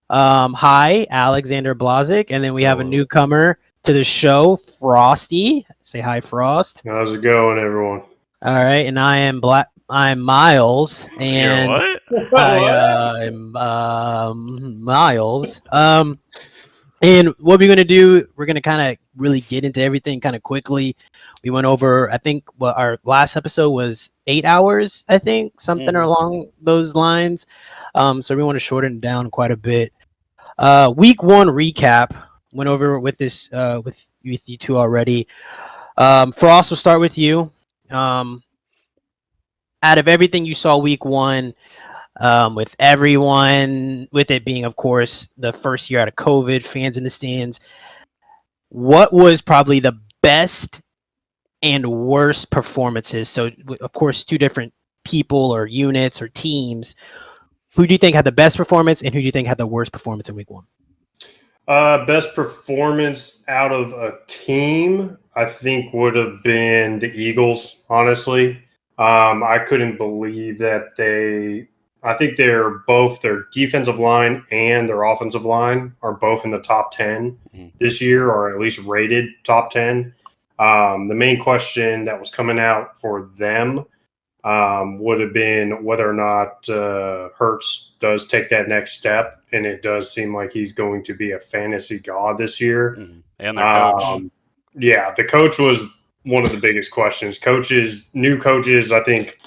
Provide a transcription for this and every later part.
Hi, Alexander Blazik, and then we have a Hello. newcomer to the show, Frosty. Say hi, Frost. How's it going, everyone? All right, and I'm Miles, You're and what? I am Miles. And what we're gonna do, we're gonna kind of really get into everything kind of quickly. We went over, I think, what our last episode was 8 hours, I think, something along those lines. So we want to shorten it down quite a bit. Week one recap went over with this with you two already. Frost, will start with you. Out of everything you saw week one, with everyone, with it being, of course, the first year out of COVID, fans in the stands, what was probably the best and worst performances? So, of course, two different people or units or teams. Who do you think had the best performance, and who do you think had the worst performance in week one? Best performance out of a team, I think, would have been the Eagles, honestly. I couldn't believe that I think they're both, their defensive line and their offensive line are both in the top 10 this year, or at least rated top 10. The main question that was coming out for them would have been whether or not Hurts does take that next step, and it does seem like he's going to be a fantasy god this year. And their coach. Yeah, the coach was one of the biggest questions. New coaches, I think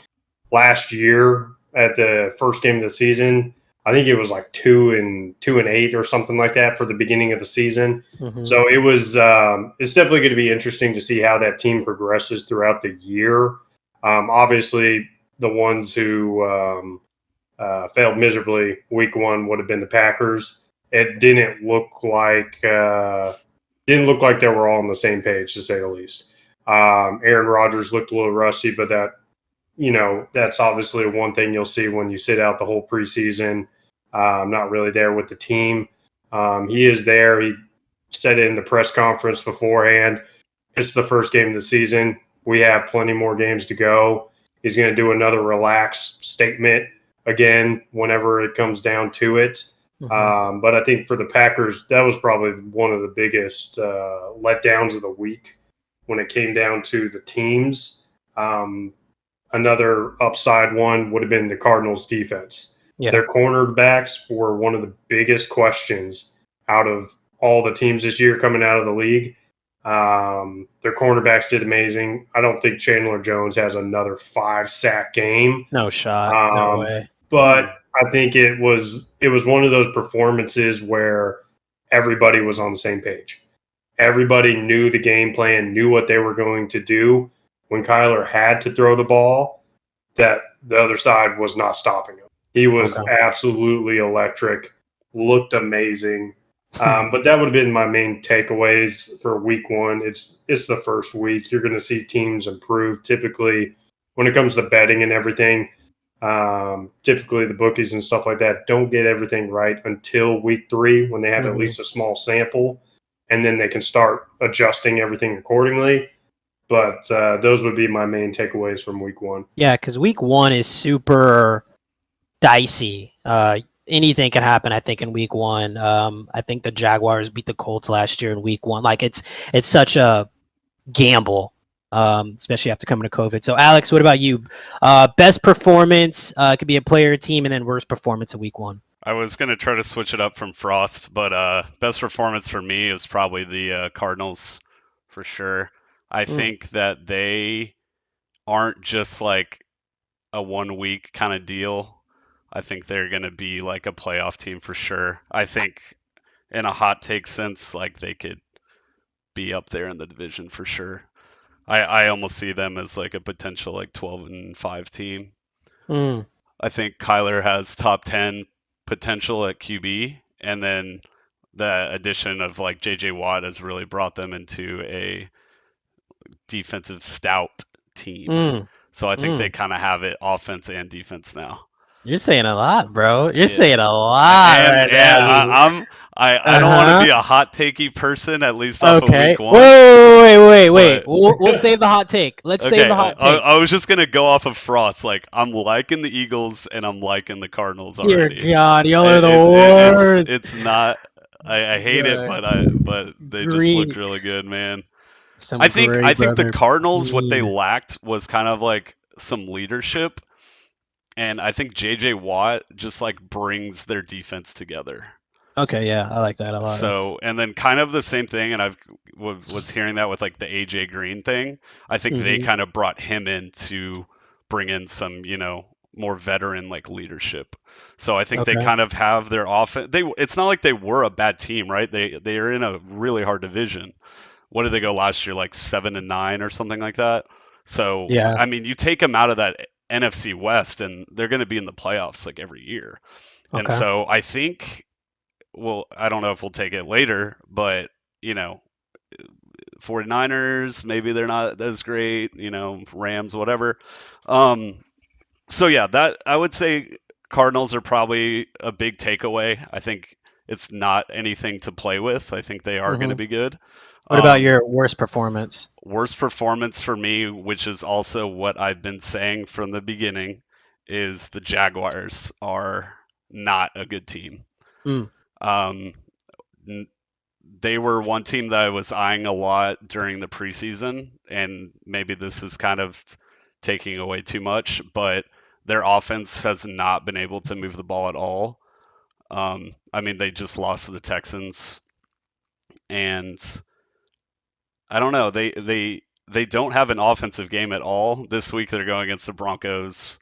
last year at the first game of the season, I think it was like 2-8 or something like that for the beginning of the season. So it was it's definitely going to be interesting to see how that team progresses throughout the year. Obviously, the ones who failed miserably week one would have been the Packers. It didn't look like they were all on the same page, to say the least. Aaron Rodgers looked a little rusty, but that's obviously one thing you'll see when you sit out the whole preseason. Not really there with the team. He is there. He said it in the press conference beforehand. It's the first game of the season. We have plenty more games to go. He's going to do another relaxed statement again whenever it comes down to it. But I think for the Packers, that was probably one of the biggest letdowns of the week when it came down to the teams. Another upside one would have been the Cardinals defense. Yeah. Their cornerbacks were one of the biggest questions out of all the teams this year coming out of the league. Their cornerbacks did amazing. I don't think Chandler Jones has another 5-sack game. No shot. No way. But I think it was one of those performances where everybody was on the same page. Everybody knew the game plan, knew what they were going to do. When Kyler had to throw the ball, that the other side was not stopping him. He was absolutely electric, looked amazing. But that would have been my main takeaways for week one. It's the first week. You're going to see teams improve. Typically, when it comes to betting and everything, typically the bookies and stuff like that don't get everything right until week 3 when they have at least a small sample, and then they can start adjusting everything accordingly. But those would be my main takeaways from week one. Yeah, because week one is super dicey. Anything can happen, I think, in week one. I think the Jaguars beat the Colts last year in week one. Like, it's such a gamble, especially after coming to COVID. So, Alex, what about you? Best performance, could be a player, team, and then worst performance in week one. I was going to try to switch it up from Frost, but best performance for me is probably the Cardinals for sure. I think that they aren't just like a 1 week kind of deal. I think they're going to be like a playoff team for sure. I think in a hot take sense, like they could be up there in the division for sure. I almost see them as like a potential like 12-5 team. I think Kyler has top 10 potential at QB, and then the addition of like JJ Watt has really brought them into a defensive stout team. So I think they kind of have it offense and defense now. You're saying a lot, bro. You're saying a lot. I don't want to be a hot takey person, at least off of Okay. week 1. Wait. But We'll save the hot take. Let's save okay, the hot take. I was just gonna go off of Frost. Like, I'm liking the Eagles and I'm liking the Cardinals Dear already. God, y'all are the worst. It's not. I hate it, but they just look Green. really good, man. Some I think gray the brother. Cardinals, what they Green. lacked was kind of like some leadership, and I think JJ Watt just like brings their defense together. Okay, yeah, I like that a lot. So, and then kind of the same thing, and was hearing that with like the AJ Green thing. I think they Mhm. kind of brought him in to bring in some, more veteran like leadership. So I think they Okay. kind of have their offense. It's not like they were a bad team, right? They are in a really hard division. What did they go last year? Like 7-9 or something like that. So Yeah. I mean, you take them out of that NFC West, and they're going to be in the playoffs like every year. And Okay. so I think, well, I don't know if we'll take it later, but, 49ers, maybe they're not as great, Rams, whatever. So yeah, that I would say Cardinals are probably a big takeaway. I think it's not anything to play with. I think they are going to Mhm. be good. What about your worst performance? Worst performance for me, which is also what I've been saying from the beginning, is the Jaguars are not a good team. Mm. Um, they were one team that I was eyeing a lot during the preseason, and maybe this is kind of taking away too much, but their offense has not been able to move the ball at all. I mean, they just lost to the Texans, and I don't know. They don't have an offensive game at all. This week they're going against the Broncos.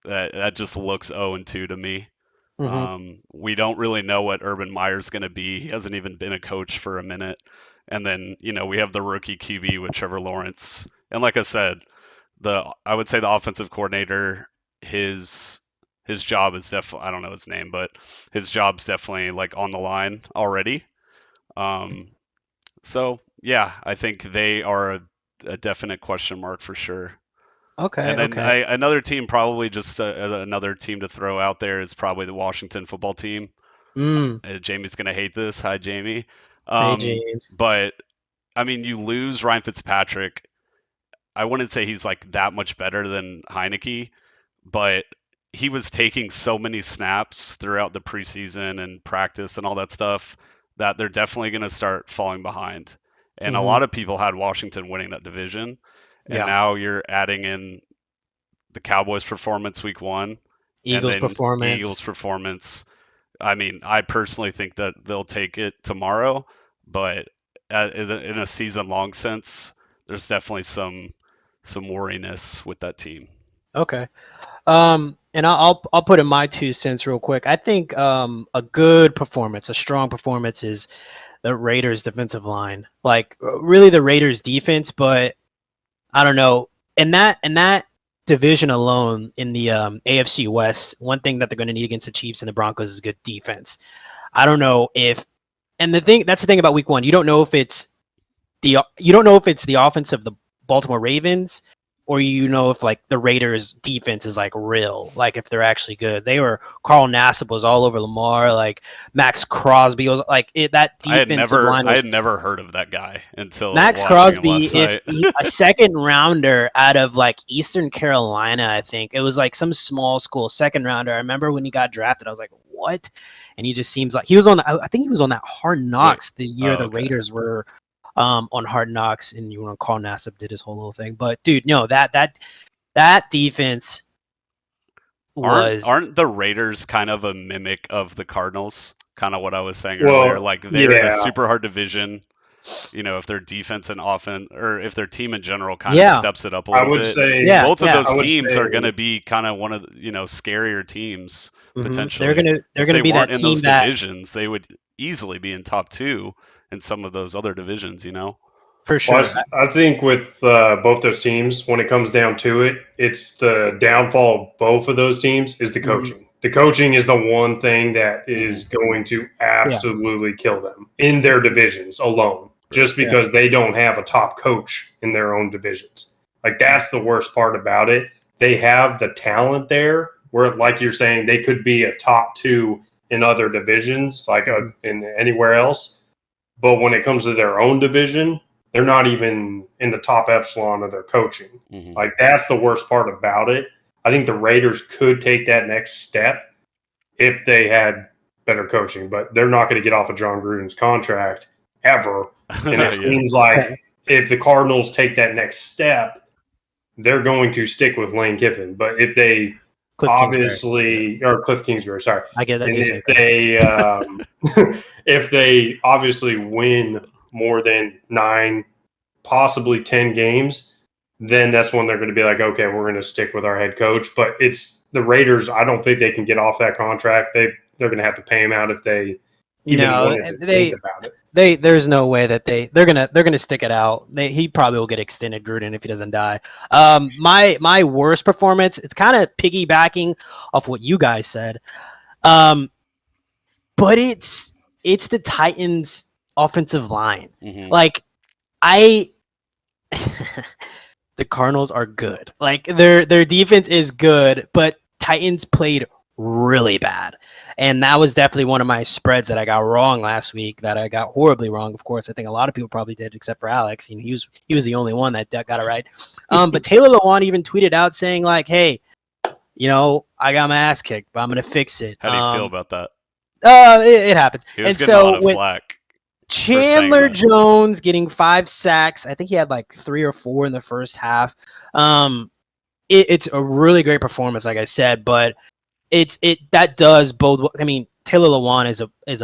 That just looks 0-2 to me. Mhm. We don't really know what Urban Meyer's going to be. He hasn't even been a coach for a minute. And then, we have the rookie QB with Trevor Lawrence. And like I said, I would say the offensive coordinator, his job is definitely, I don't know his name, but his job's definitely like on the line already. So yeah, I think they are a definite question mark for sure. Okay. And then Okay. another team, probably just another team to throw out there, is probably the Washington football team. Mm. Jamie's gonna hate this. Hi, Jamie. Hey, James. But I mean, you lose Ryan Fitzpatrick. I wouldn't say he's like that much better than Heineke, but he was taking so many snaps throughout the preseason and practice and all that stuff that they're definitely going to start falling behind. And a Mhm. lot of people had Washington winning that division. And Yeah. now you're adding in the Cowboys performance week 1 and Eagles then performance. Eagles performance. I mean, I personally think that they'll take it tomorrow, but in a season long sense, there's definitely some worriness with that team. Okay. And I'll put in my 2 cents real quick. I think a good performance, a strong performance, is the Raiders' defensive line. Like really, the Raiders' defense, but I don't know. In that division alone, in the AFC West, one thing that they're going to need against the Chiefs and the Broncos is good defense. I don't know if, and that's the thing about Week 1. You don't know if it's the offense of the Baltimore Ravens, or if like the Raiders defense is like real, like if they're actually good. Carl Nassib was all over Lamar, like Max Crosby was like that defensive line I was had never heard of that guy until Max watching him Crosby, last night. a second rounder out of like Eastern Carolina, I think it was like some small school second rounder. I remember when he got drafted, I was like, what? And he just seems like he was on. I think he was on that Hard Knocks the year the Okay. Raiders were on Hard Knocks, and Carl Nassib did his whole little thing. But dude, no, that defense was Aren't the Raiders kind of a mimic of the Cardinals? Kind of what I was saying earlier. Well, Like they're in a yeah, super hard division. If their defense and offense, or if their team in general kind of yeah, steps it up a I little would bit, say, yeah, both of yeah. those I would teams are going say, to be kind of one of the, scarier teams They're potentially. gonna If they be weren't that in team those that divisions, they would easily be in top 2 in some of those other divisions. for well, sure. I think with both those teams, when it comes down to it, it's the downfall of both of those teams is the Mhm. coaching. The coaching is the one thing that Mm-hmm. is going to Yeah, absolutely kill them in their divisions alone, Right. just yeah. because they don't have a top coach in their own divisions. Like, that's the worst part about it. They have the talent there where, like you're saying, they could be a top 2 in other divisions, like in anywhere else. But when it comes to their own division, they're not even in the top echelon of their coaching. Mm-hmm. Like, that's the worst part about it. I think the Raiders could take that next step if they had better coaching, but they're not going to get off of John Gruden's contract ever. And it seems like if the Cardinals take that next step, they're going to stick with Lane Kiffin. But if they Cliff Kingsbury, sorry. I get that. And if they obviously win more than 9, possibly 10 games, then that's when they're going to be like, okay, we're going to stick with our head coach. But it's the Raiders. I don't think they can get off that contract. They're going to have to pay him out if they even wanted to think about it. There's no way that they're gonna stick it out. He probably will get extended, Gruden, if he doesn't die. My worst performance, it's kind of piggybacking off what you guys said, but it's the Titans' offensive line. Mm-hmm. Like the Cardinals are good. Like their defense is good, but Titans played really bad. And that was definitely one of my spreads that I got wrong last week, that I got horribly wrong. Of course, I think a lot of people probably did, except for Alex. You know, he was the only one that got it right. But Taylor Lewan even tweeted out saying like, hey, you know, I got my ass kicked, but I'm going to fix it. How do you feel about that? It happens. He was and getting so a lot of with flack. Chandler Jones getting 5 sacks, I think he had like 3 or 4 in the first half. It's a really great performance, like I said, but that does bode. I mean, Taylor Lewan is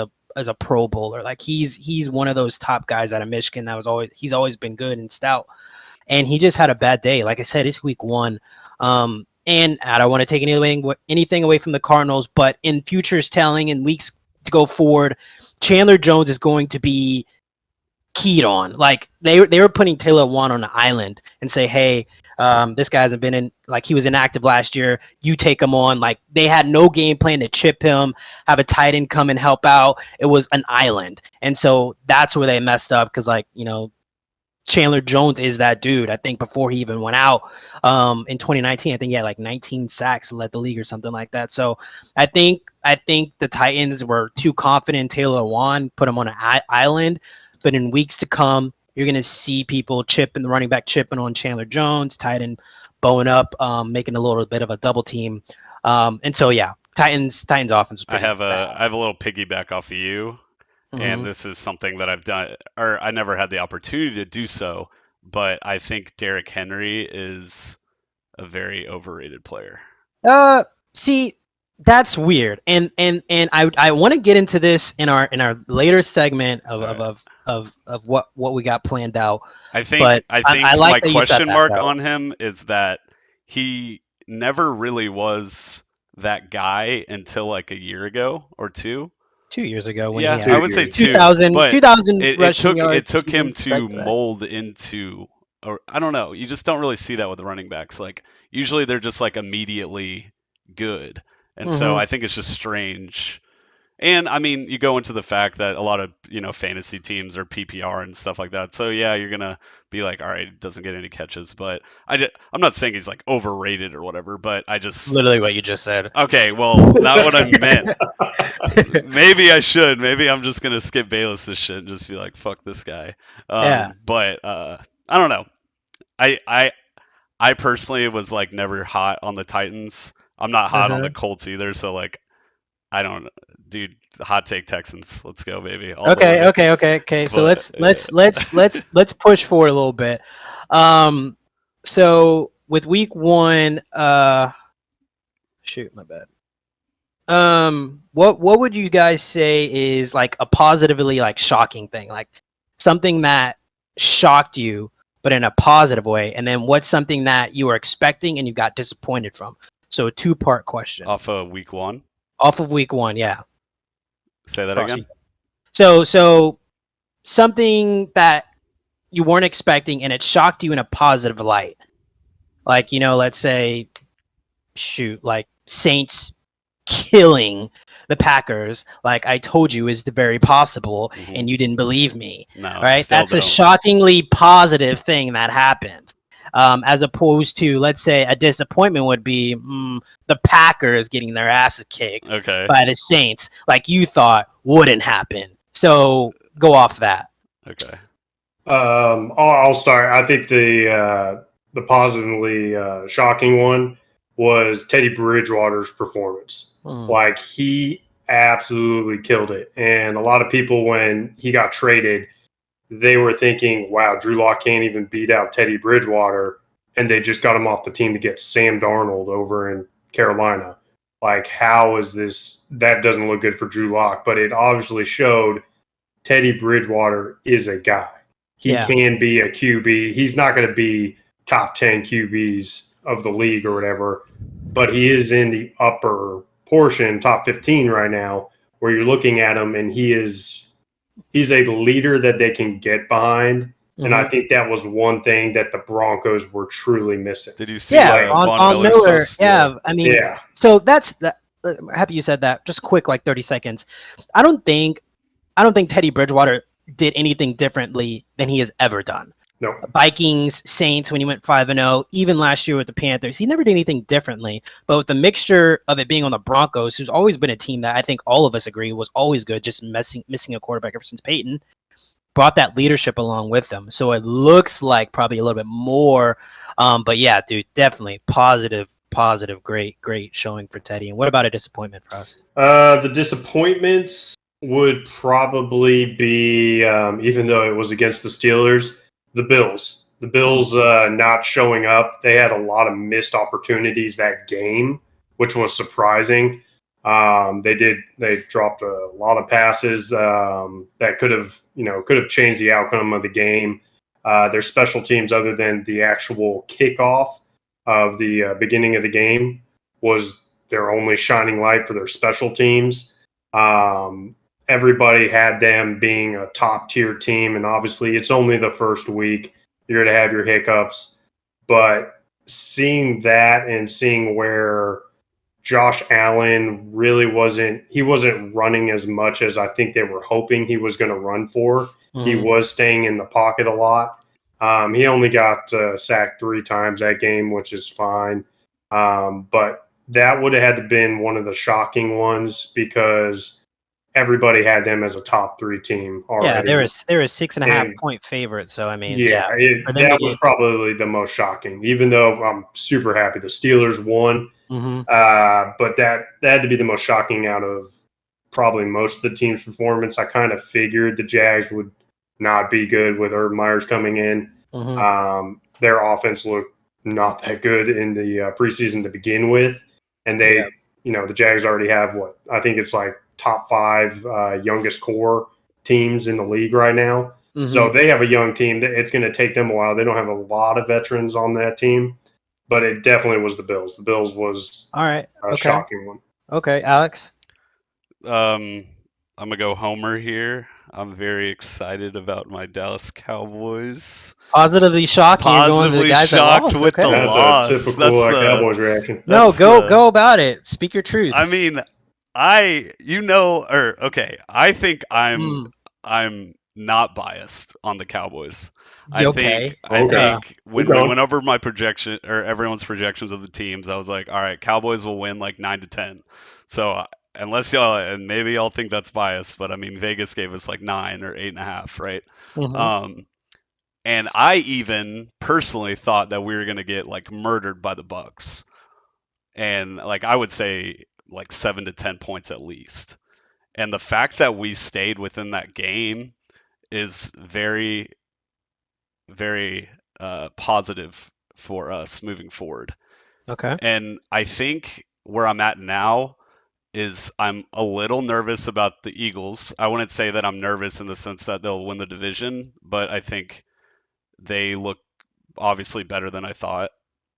a Pro Bowler. Like he's one of those top guys out of Michigan he's always been good and stout. And he just had a bad day. Like I said, it's week 1. And I don't want to take anything away from the Cardinals, but in futures telling in weeks to go forward, Chandler Jones is going to be keyed on. Like they were putting Taylor Lewan on an island and say, hey, this guy hasn't been in, like he was inactive last year. You take him on. Like they had no game plan to chip him, have a tight end come and help out. It was an island. And so that's where they messed up. Cause like, you know, Chandler Jones is that dude. I think before he even went out in 2019, I think he had like 19 sacks, led the league or something like that. So I think the Titans were too confident in Taylor Lewan, put him on an island. But in weeks to come, you're going to see people the running back chipping on Chandler Jones, tight end bowing up, making a little bit of a double team. And so, yeah, Titans offense. I have a little piggyback off of you. Mm-hmm. And this is something that I've done, or I never had the opportunity to do so, but I think Derrick Henry is a very overrated player. See, that's weird, and I want to get into this in our later segment of what we got planned out. I think my question mark on him is that he never really was that guy until like a year ago or 2. 2 years ago, when I would say 2000 it took him to mold into, or I don't know, you just don't really see that with the running backs. Like usually they're just like immediately good, and so I think it's just strange. And I mean, you go into the fact that a lot of, you know, fantasy teams are PPR and stuff like that. So yeah, you're gonna be like, all right, it doesn't get any catches. But I'm not saying he's like overrated or whatever. But I just literally what you just said. Okay, well, not what I meant. Maybe I should. Maybe I'm just gonna skip Bayless shit and just be like, fuck this guy. But I don't know. I personally was like never hot on the Titans. I'm not hot on the Colts either. So like, I don't. Dude, hot take Texans. Let's go, baby. Okay. So let's push forward a little bit. So with week 1, shoot, my bad. What would you guys say is like a positively like shocking thing, like something that shocked you, but in a positive way, and then what's something that you were expecting and you got disappointed from? So a 2-part question. Off of week 1. Off of week 1, yeah. Say that again. So something that you weren't expecting and it shocked you in a positive light. Like, you know, let's say, like Saints killing the Packers, like I told you is very possible, and you didn't believe me. No, right? That's a shockingly positive thing that happened. as opposed to, let's say, a disappointment would be the Packers getting their asses kicked by the Saints, like you thought wouldn't happen. So go off that. Okay. I'll start. I think the positively shocking one was Teddy Bridgewater's performance. Like, he absolutely killed it. And a lot of people, when he got traded, they were thinking, wow, Drew Lock can't even beat out Teddy Bridgewater. And they just got him off the team to get Sam Darnold over in Carolina. Like, how is this? That doesn't look good for Drew Lock. But it obviously showed Teddy Bridgewater is a guy. He can be a QB. He's not going to be top 10 QBs of the league or whatever, but he is in the upper portion, top 15 right now, where you're looking at him, and he's a leader that they can get behind. And I think that was one thing that the Broncos were truly missing. Did you see on Miller? I mean, so that's that. I'm happy you said that. Just quick, like 30 seconds. I don't think Teddy Bridgewater did anything differently than he has ever done. No. Vikings, Saints, when he went 5-0, even last year with the Panthers, he never did anything differently. But with the mixture of it being on the Broncos, who's always been a team that I think all of us agree was always good, just missing a quarterback ever since Peyton, brought that leadership along with them. So it looks like probably a little bit more. But yeah, dude, definitely positive, great showing for Teddy. And what about a disappointment for us? The disappointments would probably be, even though it was against the Steelers, the Bills. The Bills not showing up. They had a lot of missed opportunities that game, which was surprising. They dropped a lot of passes that could have changed the outcome of the game. Their special teams, other than the actual kickoff of the beginning of the game, was their only shining light for their special teams. Everybody had them being a top-tier team, and obviously it's only the first week. You're going to have your hiccups. But seeing that and seeing where Josh Allen really wasn't running as much as I think they were hoping he was going to run for. He was staying in the pocket a lot. He only got sacked 3 times that game, which is fine. But that would have had to been one of the shocking ones because everybody had them as a top 3 team already. Yeah, there was 6.5 point favorite. So I mean, that was probably the most shocking. Even though I'm super happy the Steelers won, but that had to be the most shocking out of probably most of the team's performance. I kind of figured the Jags would not be good with Urban Meyers coming in. Their offense looked not that good in the preseason to begin with, and the Jags already have what I think it's like top 5 youngest core teams in the league right now. So they have a young team. It's going to take them a while. They don't have a lot of veterans on that team, but it definitely was the Bills. The Bills was a shocking one. Okay, Alex? I'm going to go Homer here. I'm very excited about my Dallas Cowboys. Positively shocked. Positively shocked with the loss. That's a typical Cowboys reaction. No, go about it. Speak your truth. I mean, I think I'm not biased on the Cowboys. I think when we went over my projection or everyone's projections of the teams, I was like, all right, Cowboys will win like 9-10. So unless and maybe y'all think that's biased, but I mean, Vegas gave us like 9 or 8.5, right? And I even personally thought that we were going to get like murdered by the Bucs. And like, I would say like 7 to 10 points at least. And the fact that we stayed within that game is very, very positive for us moving forward. Okay. And I think where I'm at now is I'm a little nervous about the Eagles. I wouldn't say that I'm nervous in the sense that they'll win the division, but I think they look obviously better than I thought.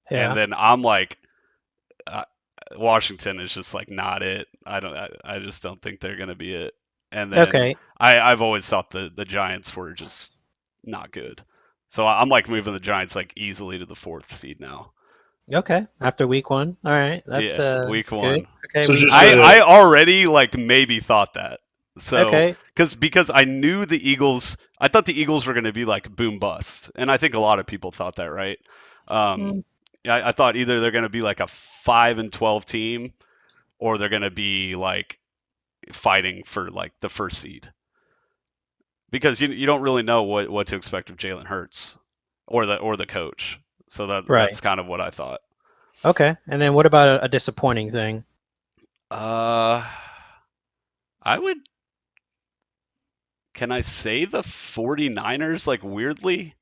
Yeah. And then I'm like, Washington is just like not it. I just don't think they're gonna be it. And then I've always thought the Giants were just not good. So I'm like moving the Giants like easily to the 4th seed now. Okay, after week 1. All right, that's week 1. Good. Okay, so I already like maybe thought that. So because I knew the Eagles, I thought the Eagles were going to be like boom bust, and I think a lot of people thought that, right? I thought either they're going to be like a 5-12 team, or they're going to be like fighting for like the first seed, because you don't really know what to expect of Jalen Hurts or the coach. So that's kind of what I thought. Okay, and then what about a disappointing thing? I would. Can I say the 49ers, like, weirdly?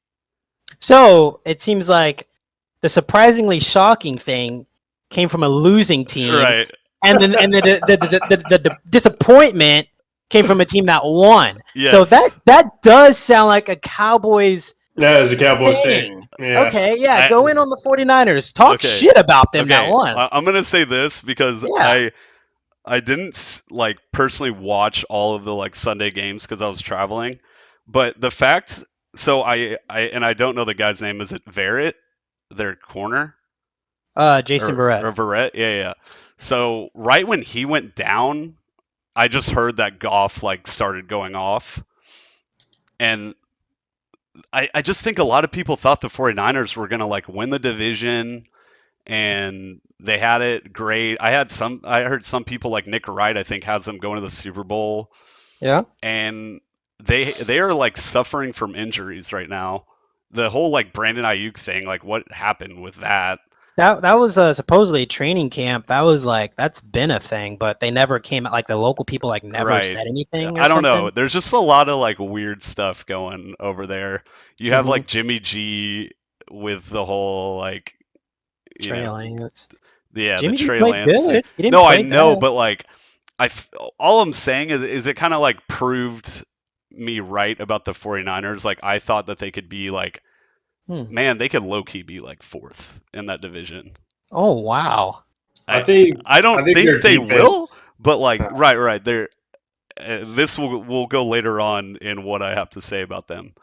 So it seems like the surprisingly shocking thing came from a losing team, Right. and then the disappointment came from a team that won. Yes. So that does sound like a Cowboys. Yeah, it's a Cowboys thing. Yeah. Okay, yeah, go in on the 49ers. Talk shit about them that won. I'm going to say this because I didn't like personally watch all of the like Sunday games because I was traveling, but the fact, so I don't know the guy's name. Is it Barrett, their corner? Jason Barrett. Or Barrett, yeah. So right when he went down, I just heard that Goff like started going off, and I just think a lot of people thought the 49ers were gonna like win the division, and they had it great. I heard some people like Nick Wright, I think, has them going to the Super Bowl. Yeah. And they are like suffering from injuries right now. The whole like Brandon Ayuk thing, like what happened with that? That was supposedly a training camp. That's been a thing, but they never came out. Like the local people like never said anything. I don't know. There's just a lot of like weird stuff going over there. You have like Jimmy G with the whole like Trey Lance. Yeah, Jimmy the Trey Lance thing. No, I know, but like all I'm saying is it kind of like proved me right about the 49ers. Like I thought that they could be like, man, they could low key be like fourth in that division. Oh wow! I don't think they will, but like right. They're this will go later on in what I have to say about them.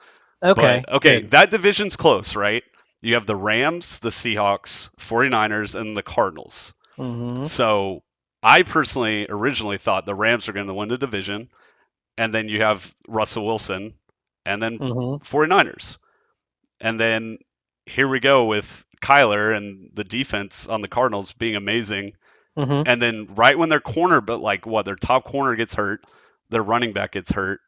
Okay. But, okay, that division's close, right? You have the Rams, the Seahawks, 49ers, and the Cardinals. Mm-hmm. So I personally originally thought the Rams are going to win the division, and then you have Russell Wilson, and then 49ers. And then here we go with Kyler and the defense on the Cardinals being amazing. And then right when their corner, their top corner gets hurt, their running back gets hurt,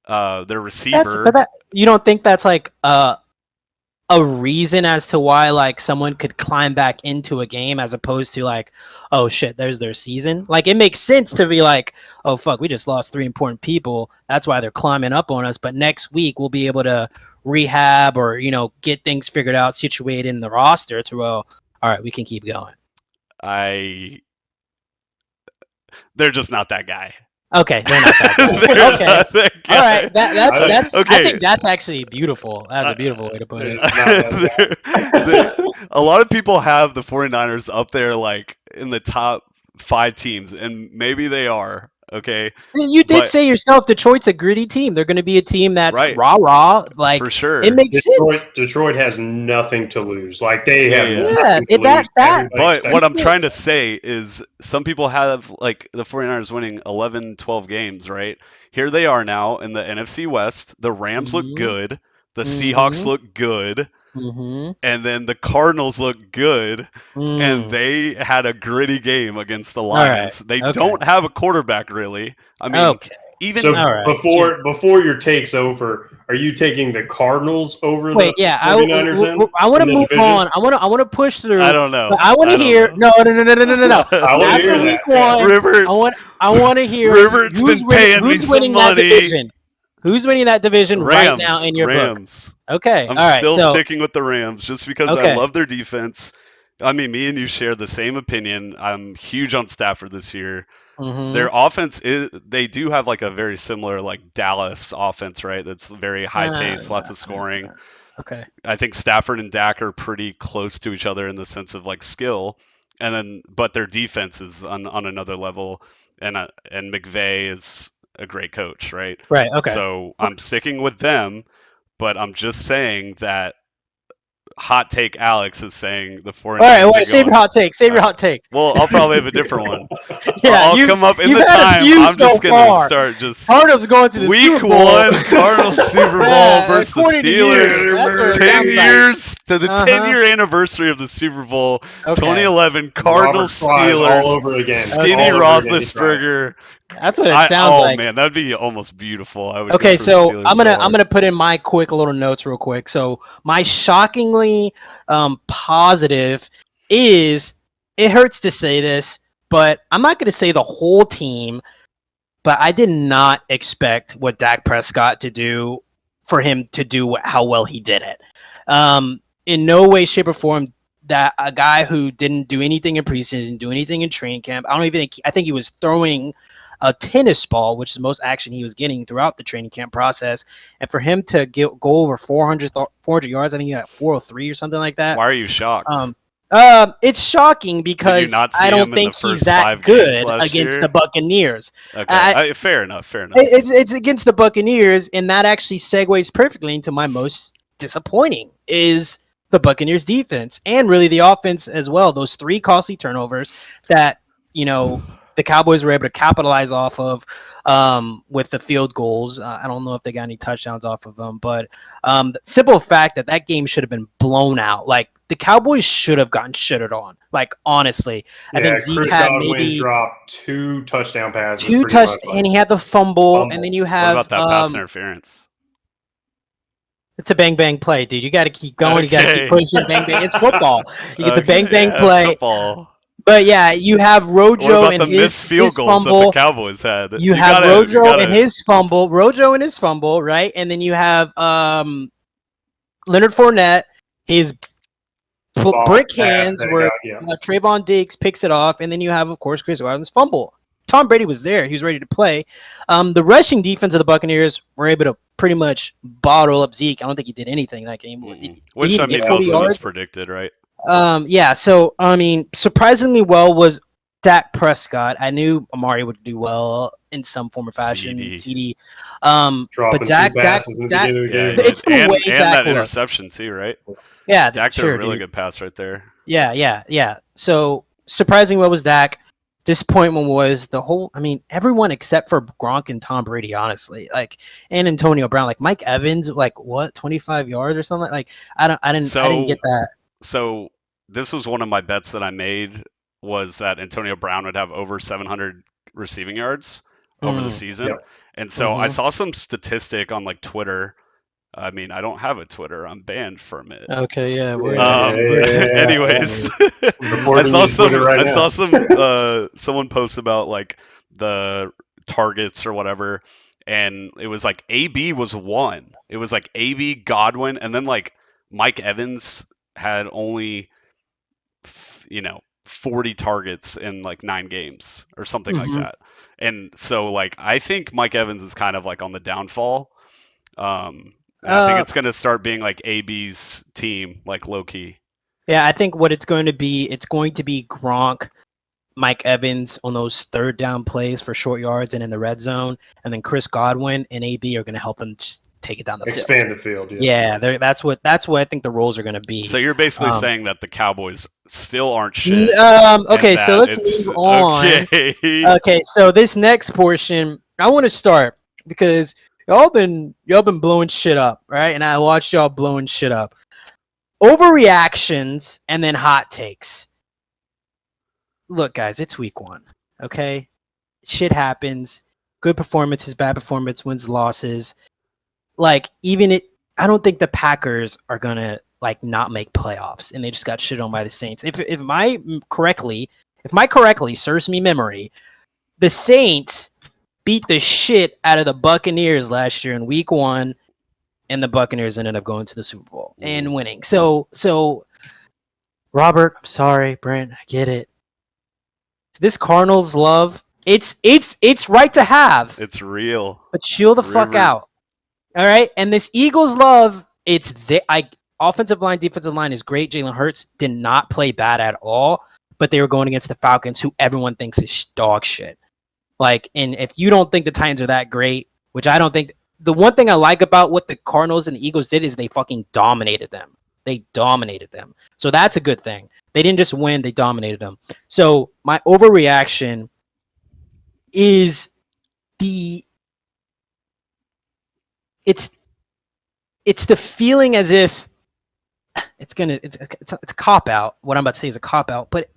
their receiver. You don't think that's like a reason as to why like someone could climb back into a game as opposed to like, oh shit, there's their season? Like it makes sense to be like, oh fuck, we just lost 3 important people. That's why they're climbing up on us. But next week we'll be able to rehab or get things figured out, situated in the roster to all right, we can keep going. They're just not that guy. Okay, they're not that guy. Okay, all right. That's. Okay. I think that's actually beautiful. That's a beautiful way to put it. A lot of people have the 49ers up there, like in the top 5 teams, and maybe they are. Okay. You did say yourself, Detroit's a gritty team. They're going to be a team that's rah. Like for sure, it makes sense. Detroit has nothing to lose. Like they have. But what I'm trying to say is, some people have like the 49ers winning 11, 12 games, right? Here they are now in the NFC West. The Rams look good. The Seahawks look good. And then the Cardinals look good, and they had a gritty game against the Lions. They don't have a quarterback, really. I mean, even before your take's over, are you taking the Cardinals over the 49ers? I want to move on. I want to push through. I don't know. I want to hear. No. I want to hear that. River. I want to hear. River's been paying me some money. Who's winning that division right now in your Rams. book? Okay, I'm still sticking with the Rams just because I love their defense. I mean, me and you share the same opinion. I'm huge on Stafford this year. Their offense they do have like a very similar like Dallas offense, right? That's very high pace, lots of scoring. Okay. I think Stafford and Dak are pretty close to each other in the sense of like skill, but their defense is on another level, and McVay is a great coach, right? Right. Okay. So I'm sticking with them, but I'm just saying that hot take Alex is saying the 49ers. All right, are wait, save your going- hot take. Save your hot take. Well, I'll probably have a different one. Yeah, I'll you've- come up in you've the had a time. few I'm just so gonna far. start just Cardinals going to the week Super Bowl. 1 Cardinals Super Bowl Yeah, versus the according to you, Steelers. that's what it 10 sounds like. years to the Uh-huh. 10-year anniversary of the Super Bowl. Okay. 2011 Cardinals Robert Fries Steelers. all over again. Skinny All over again, he tries. Roethlisberger. That's what it sounds like. Man, that'd be almost beautiful. I would Okay, go for the so Steelers I'm hard. gonna put in my quick little notes real quick. So my shockingly positive is, it hurts to say this, but I'm not gonna say the whole team, but I did not expect what Dak Prescott to do, for him to do how well he did it. In no way, shape, or form that a guy who didn't do anything in preseason, do anything in training camp. I think he was throwing a tennis ball, which is the most action he was getting throughout the training camp process. And for him to go over 400 yards, I think he got 403 or something like that. Why are you shocked? It's shocking because not see I him don't in the think he's first that 5 games good last against year? the Buccaneers. Okay, fair enough. It's against the Buccaneers, and that actually segues perfectly into my most disappointing is the Buccaneers defense, and really the offense as well. Those 3 costly turnovers that, the Cowboys were able to capitalize off of with the field goals. I don't know if they got any touchdowns off of them, but the simple fact that game should have been blown out. Like, the Cowboys should have gotten shitted on. Like, honestly, I think Zeke Chris had Godwin maybe dropped 2 touchdown passes. and he had the fumble, and then you What have about that pass interference? it's a bang bang play, dude. You got to keep going. You got to Okay. keep pushing. Bang bang. It's football. You get the bang bang yeah, play. Football. But yeah, you have What Rojo about and the missed his field goals fumble. that the Cowboys had? You have Rojo and his fumble, right? And then you have Leonard Fournette, his brick hands where Trayvon Diggs picks it off, and then you have, of course, Chris Godwin's fumble. Tom Brady was there; he was ready to play. The rushing defense of the Buccaneers were able to pretty much bottle up Zeke. I don't think he did anything that game. Which I mean, also was predicted, right? Yeah. So I mean, surprisingly well was Dak Prescott. I knew Amari would do well in some form or fashion. CD. But Dak, it's the way and that interception too, right? Yeah, Dak did a really good pass right there. Yeah. So surprisingly well was Dak. Disappointment was the whole. I mean, everyone except for Gronk and Tom Brady, honestly, and Antonio Brown, Mike Evans, 25 yards or something. I didn't get that. So this was one of my bets that I made, was that Antonio Brown would have over 700 receiving yards over the season. Yep. And so I saw some statistic on Twitter. I mean, I don't have a Twitter. I'm banned from it. Okay, yeah. Anyways, I saw someone post about the targets or whatever, and it was AB was 1. It was AB, Godwin, and then Mike Evans had only 40 targets in 9 games or something like that. And so I think Mike Evans is kind of on the downfall. I think it's going to start being AB's team, low key. Yeah, I think what it's going to be Gronk, Mike Evans on those third down plays for short yards and in the red zone, and then Chris Godwin and AB are going to help him just take it down the expand the field. Yeah, that's what I think the roles are going to be. So you're basically saying that the Cowboys still aren't shit. Okay, so let's move on. Okay, so this next portion, I want to start because y'all been blowing shit up, right? And I watched y'all blowing shit up. Overreactions and then hot takes. Look, guys, it's week 1. Okay, shit happens. Good performances, bad performance, wins, losses. I don't think the Packers are gonna not make playoffs, and they just got shit on by the Saints. If my correctly serves me memory, the Saints beat the shit out of the Buccaneers last year in week 1, and the Buccaneers ended up going to the Super Bowl and winning. So Robert, I'm sorry, Brent, I get it. This Cardinals love, it's right to have. It's real. But chill the fuck out. All right? And this Eagles love, offensive line, defensive line is great. Jalen Hurts did not play bad at all, but they were going against the Falcons, who everyone thinks is dog shit. And if you don't think the Titans are that great, which I don't think, the one thing I like about what the Cardinals and the Eagles did is they fucking dominated them. They dominated them. So that's a good thing. They didn't just win, they dominated them. So my overreaction is it's the feeling as if it's a cop out. What I'm about to say is a cop out, but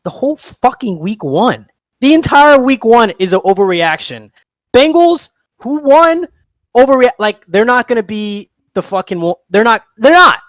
the whole fucking week 1, the entire week 1 is an overreaction. Bengals, who won, overreact. Like, they're not going to be the fucking. They're not.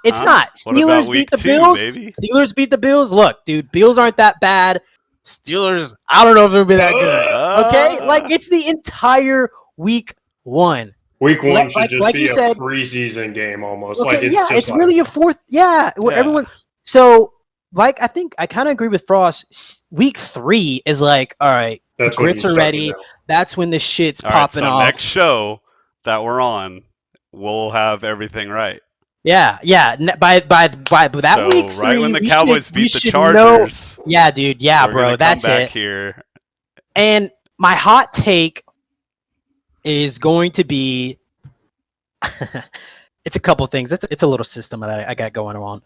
It's not. Steelers beat the Bills. Baby? Steelers beat the Bills. Look, dude, Bills aren't that bad. Steelers, I don't know if they're gonna be that good. Okay, like it's the entire week 1. Week 1 should just be a preseason game almost. Okay, like it's really a fourth. Yeah, where everyone. So, like, I think I kind of agree with Frost. Week 3 is like, all right, the grits are ready. That's when the shit's popping off. Next show that we're on, we'll have everything right. Yeah. By that week, right when the Cowboys beat the Chargers. Yeah, dude. Yeah, bro. That's come back it. Here. And my hot take is going to be it's a couple things. It's a little system that I got going on.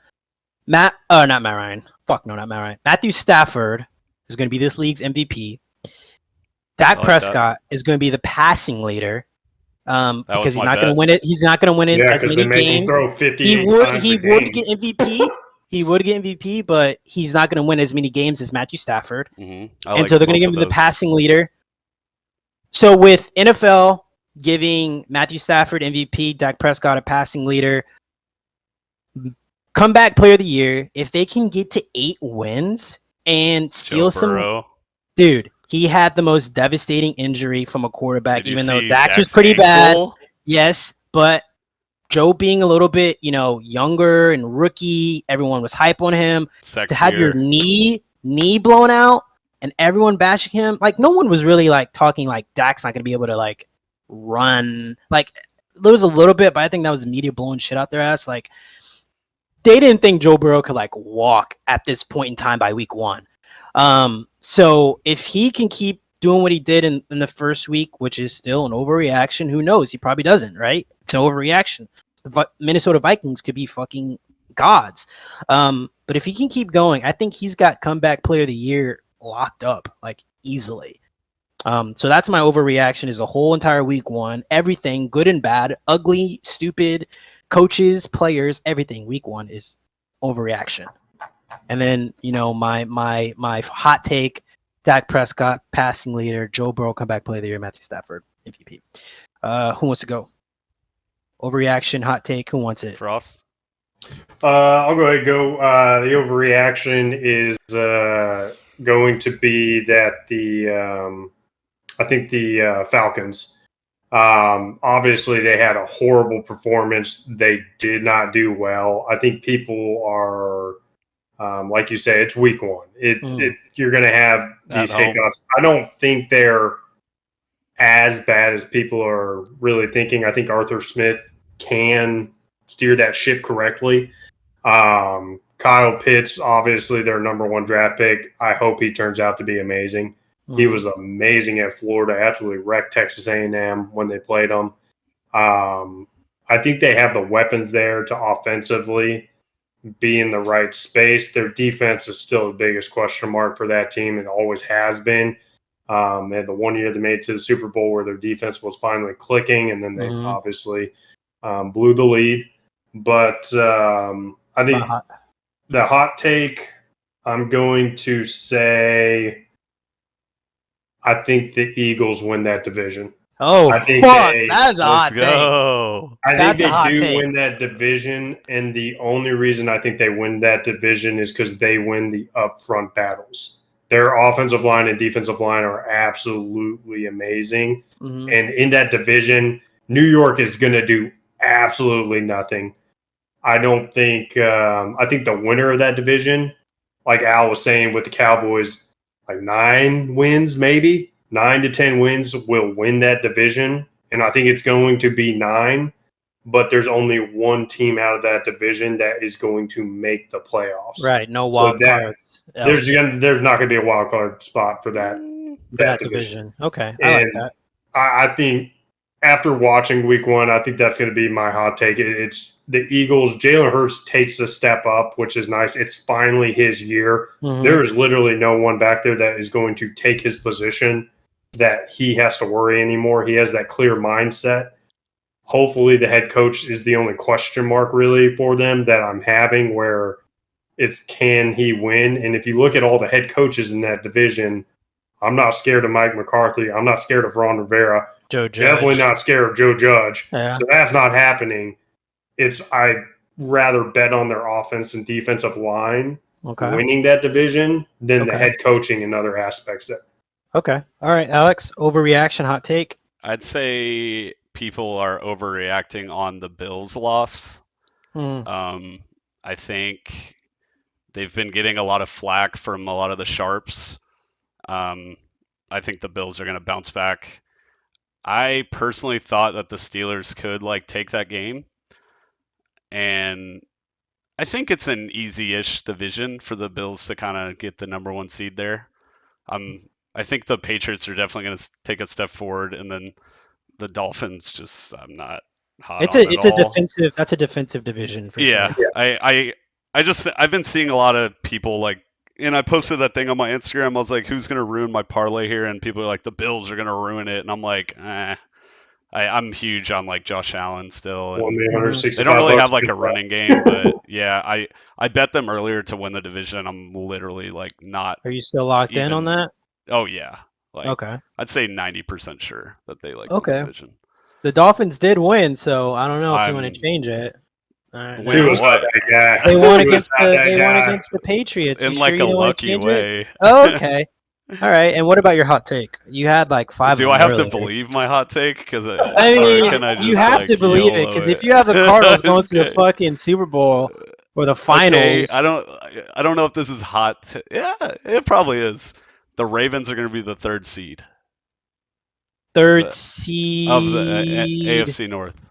Not Matt Ryan. Fuck no, not Matt Ryan. Matthew Stafford is going to be this league's MVP. Dak Prescott is going to be the passing leader. Because he's not going to win it. He's not going to win it as many games. He would get MVP. He would get MVP, but he's not going to win as many games as Matthew Stafford. Mm-hmm. And so they're going to give him the passing leader. So with NFL giving Matthew Stafford MVP, Dak Prescott a passing leader, comeback player of the year, if they can get to 8 wins and steal some, dude. He had the most devastating injury from a quarterback, even though Dak was pretty bad. Yes, but Joe being a little bit, younger and rookie, everyone was hype on him. Sexier. To have your knee blown out and everyone bashing him, like no one was really like talking like Dak's not going to be able to like run. Like there was a little bit, but I think that was the media blowing shit out their ass. Like they didn't think Joe Burrow could like walk at this point in time by week 1. So if he can keep doing what he did in the first week, which is still an overreaction, who knows? He probably doesn't, right? It's an overreaction. The Minnesota Vikings could be fucking gods. But if he can keep going, I think he's got comeback player of the year locked up, like easily. So that's my overreaction is the whole entire week 1, everything good and bad, ugly, stupid, coaches, players, everything. Week 1 is overreaction. And then, my hot take, Dak Prescott, passing leader, Joe Burrow, comeback player of the year, Matthew Stafford, MVP. Who wants to go? Overreaction, hot take, who wants it? Frost? I'll go ahead and go. The overreaction is going to be that I think the Falcons, obviously they had a horrible performance. They did not do well. I think people are... like you say, it's week 1. You're going to have these hiccups. I don't think they're as bad as people are really thinking. I think Arthur Smith can steer that ship correctly. Kyle Pitts, obviously their number 1 draft pick. I hope he turns out to be amazing. He was amazing at Florida. Absolutely wrecked Texas A&M when they played them. I think they have the weapons there to offensively be in the right space. Their defense is still the biggest question mark for that team. It always has been. They had the 1 year they made it to the Super Bowl where their defense was finally clicking, and then they obviously blew the lead. But I think the hot take, I'm going to say I think the Eagles win that division. Oh, fuck. That's a hot take. I think they do win that division, and the only reason I think they win that division is because they win the upfront battles. Their offensive line and defensive line are absolutely amazing. And in that division, New York is going to do absolutely nothing. I don't think I think the winner of that division, like Al was saying with the Cowboys, like 9 wins maybe. 9 to 10 wins will win that division, and I think it's going to be 9, but there's only one team out of that division that is going to make the playoffs. Right, no wild cards. There's not going to be a wild card spot for that division. Okay, I like that. I think after watching week one, I think that's going to be my hot take. It's the Eagles. Jalen Hurts takes a step up, which is nice. It's finally his year. Mhm. There is literally no one back there that is going to take his position that he has to worry anymore. He has that clear mindset. Hopefully the head coach is the only question mark really for them that I'm having, where it's can he win? And if you look at all the head coaches in that division, I'm not scared of Mike McCarthy. I'm not scared of Ron Rivera. Joe Judge. Definitely not scared of Joe Judge. Yeah. So that's not happening. I'd rather bet on their offense and defensive line winning that division than the head coaching and other aspects there. Okay. All right, Alex, overreaction, hot take? I'd say people are overreacting on the Bills' loss. I think they've been getting a lot of flack from a lot of the sharps. I think the Bills are going to bounce back. I personally thought that the Steelers could take that game, and I think it's an easy-ish division for the Bills to kind of get the number one seed there. I think the Patriots are definitely going to take a step forward, and then the Dolphins I'm not hot on at all. That's a defensive division for sure. I've been seeing a lot of people and I posted that thing on my Instagram. I was like, who's going to ruin my parlay here? And people are like, the Bills are going to ruin it. And I'm like, I'm huge on Josh Allen still. And they don't really have a running game, but yeah, I bet them earlier to win the division. I'm literally not. Are you still locked in on that? Oh yeah. Okay. I'd say 90% sure that they win the division. The Dolphins did win, so I don't know if you want to change it. Win what? They won against the Patriots in a lucky way. Oh, okay. All right. And what about your hot take? You had 5. Do I have to believe my hot take? Because you have to believe it. Because if you have the Cardinals going to the fucking Super Bowl or the finals, I don't know if this is hot. Yeah, it probably is. The Ravens are going to be the third seed. Third seed of the AFC North.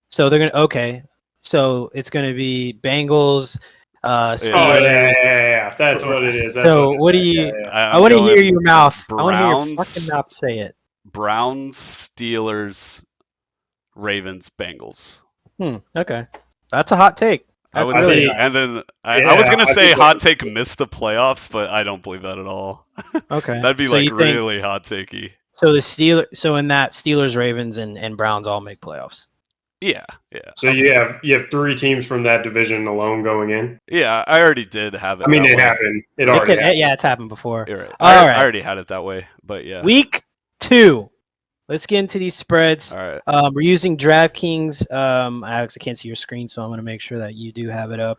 So they're going to So it's going to be Bengals, Steelers. Oh yeah. That's what it is. So what do you? I want to hear your mouth. I want to hear your fucking mouth say it. Browns, Steelers, Ravens, Bengals. Okay, that's a hot take. I would say, and then I was gonna say hot take missed the playoffs, but I don't believe that at all. Okay, that'd be really hot takey. So in that Steelers, Ravens, and Browns all make playoffs. Yeah. So you have 3 teams from that division alone going in. Yeah, I already did have it. I mean, it happened. Yeah, it's happened before. You're right. I already had it that way, but yeah. Week 2. Let's get into these spreads. All right. We're using DraftKings. Alex, I can't see your screen, so I'm going to make sure that you do have it up.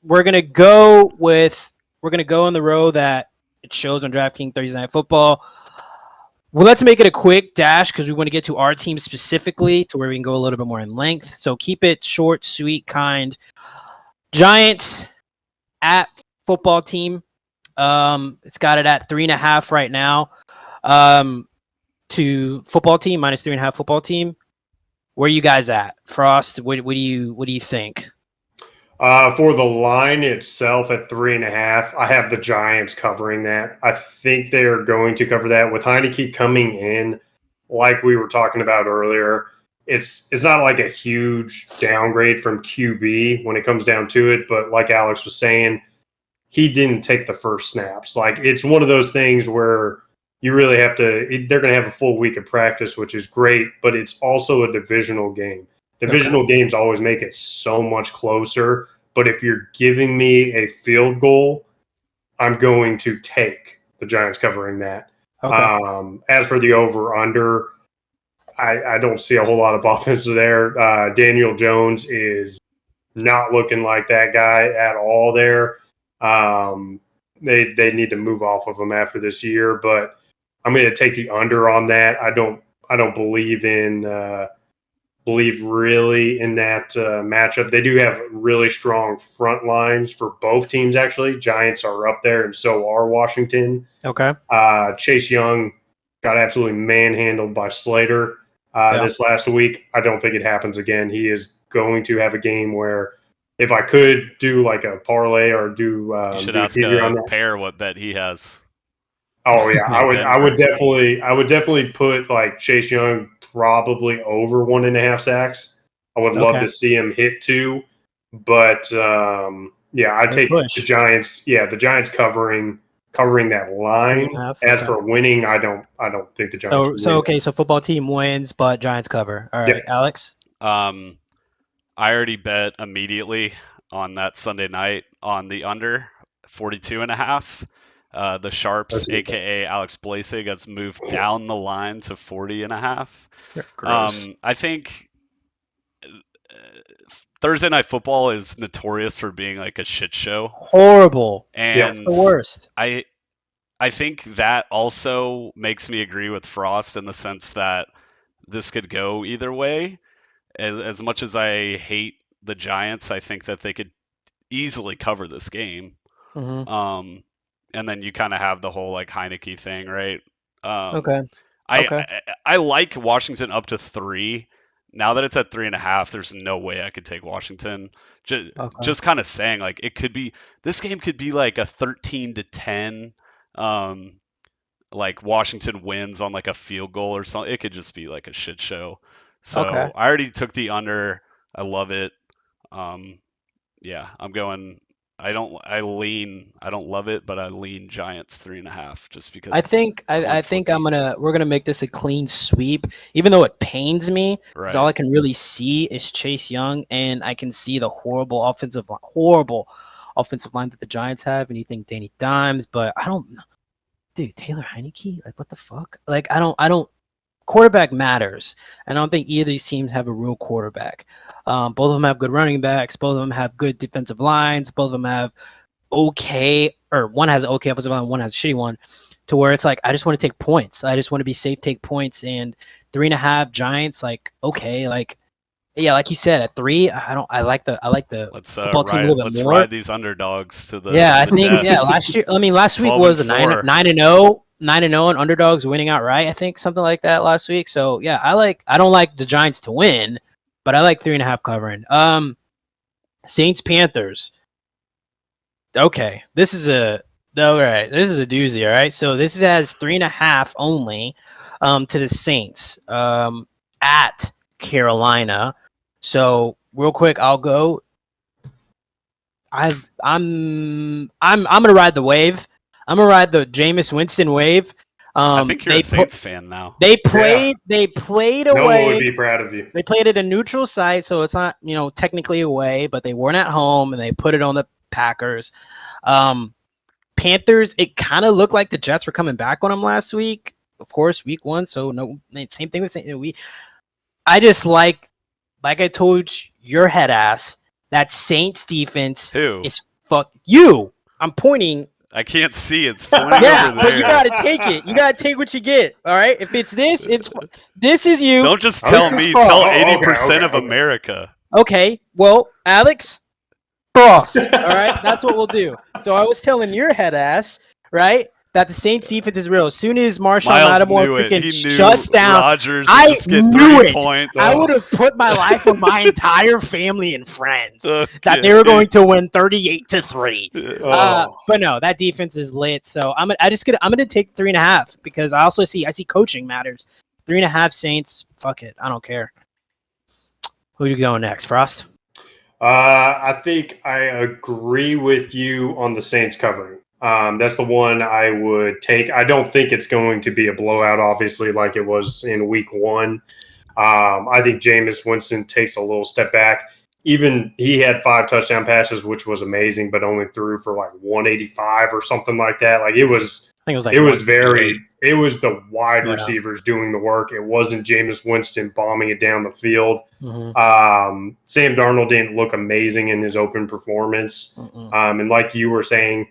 We're gonna go on the row that it shows on DraftKings Thursday Night Football. Well, let's make it a quick dash because we want to get to our team specifically to where we can go a little bit more in length. So keep it short, sweet, kind. Giants at football team. It's got it at 3.5 right now. To football team minus 3.5 football team. Where are you guys at, Frost? What do you think? For the line itself at 3.5, I have the Giants covering that. I think they are going to cover that with Heineke coming in, like we were talking about earlier. It's not like a huge downgrade from QB when it comes down to it, but like Alex was saying, he didn't take the first snaps. It's one of those things where you really have to. They're going to have a full week of practice, which is great, but it's also a divisional game. Divisional games always make it so much closer, but if you're giving me a field goal, I'm going to take the Giants covering that. Okay. As for the over-under, I don't see a whole lot of offense there. Daniel Jones is not looking like that guy at all there. They need to move off of him after this year, but I'm going to take the under on that. I don't believe really in that matchup. They do have really strong front lines for both teams, actually. Giants are up there, and so are Washington. Okay. Chase Young got absolutely manhandled by Slater this last week. I don't think it happens again. He is going to have a game where if I could do a parlay or do you should ask Pair what bet he has. Oh yeah, in I would Denver. definitely put like Chase Young probably over 1.5 sacks. I would love Okay. to see him hit 2, but yeah, I Good take push. the Giants. Yeah, the Giants covering that line. 3.5. As Okay. for winning, I don't think the Giants So win. okay. So football team wins, but Giants cover. All Yeah, right, Alex. I already bet immediately on that Sunday night on the under 42.5. The Sharps, that's aka Alex Blasig, has moved down the line to 40.5. You're gross. I think Thursday Night Football is notorious for being like a shit show, Horrible. yeah. It's and the worst. I think that also makes me agree with Frost in the sense that this could go either way. As much as I hate the Giants, I think that they could easily cover this game. Hmm. And then you kind of have the whole like Heineke thing, right? Um, Okay. Okay. I like Washington up to 3. Now that it's at 3.5, there's no way I could take Washington. Okay. Just kind of saying like this game could be like a 13-10. Um, like Washington wins on like a field goal or something. It could just be like a shit show. Okay. So I already took the under. I love it. Yeah, I'm going. I don't love it, but I lean Giants 3.5 just because I it's think I, clean I think flippy. we're gonna make this a clean sweep, even though it pains me because all Right. I can really see is Chase Young, and I can see the horrible offensive line that the Giants have, and you think Danny Dimes, but I don't, dude, Taylor Heineke, like what the fuck? Like I don't. Quarterback matters, and I don't think either of these teams have a real quarterback. Both of them have good running backs. Both of them have good defensive lines. Both of them have okay, or one has an okay offensive line, one has a shitty one, to where it's like I just want to take points. I just want to be safe, take points, and 3.5 Giants, like okay, like yeah, like you said, at 3, I like the Let's football team a little bit more. ride these underdogs to Yeah, I the think death. last week 12 and was a 4. 9-0, 9-0, and underdogs winning outright. I think something like that last week. So yeah, I don't like the Giants to win, but I like 3.5 covering. Saints Panthers. Okay, this is a doozy. All right, so this has 3.5 only, to the Saints, at Carolina. So real quick, I'll go. I'm gonna ride the wave. I'm gonna ride the Jameis Winston wave. I think you're a Saints fan now. They Yeah. played No one would away. be proud of you. They played at a neutral site, so it's not technically away, but they weren't at home, and they put it on the Packers. Panthers. It kind of looked like the Jets were coming back on them last week. Of course, week 1. So no, same thing with I just like I told your head ass. That Saints defense Who? is fuck you. I'm pointing. I can't see. It's pointing Yeah, over but you there. gotta take it. You gotta take what you get. All right. If it's this is you. Don't just Oh, tell this is me. false. Tell Oh, 80% of okay. America. Okay. Well, Alex Frost. All right. That's what we'll do. So I was telling your head ass, right, that the Saints defense is real. As soon as Marshawn Miles Lattimore knew it. freaking He knew shuts down, Rodgers would I just get knew 3 it. points. I would have put my life on my entire family and friends Okay. that they were going to win 38-3. Oh. But no, that defense is lit. So I'm gonna take 3.5 because I see coaching matters. 3.5 Saints. Fuck it. I don't care. Who are you going next, Frost? I think I agree with you on the Saints covering. That's the one I would take. I don't think it's going to be a blowout, obviously, like it was in week 1. I think Jameis Winston takes a little step back. Even he had 5 touchdown passes, which was amazing, but only threw for like 185 or something like that. Like it was, I think it was like it was the wide Yeah. receivers doing the work. It wasn't Jameis Winston bombing it down the field. Mm-hmm. Sam Darnold didn't look amazing in his open performance. And like you were saying,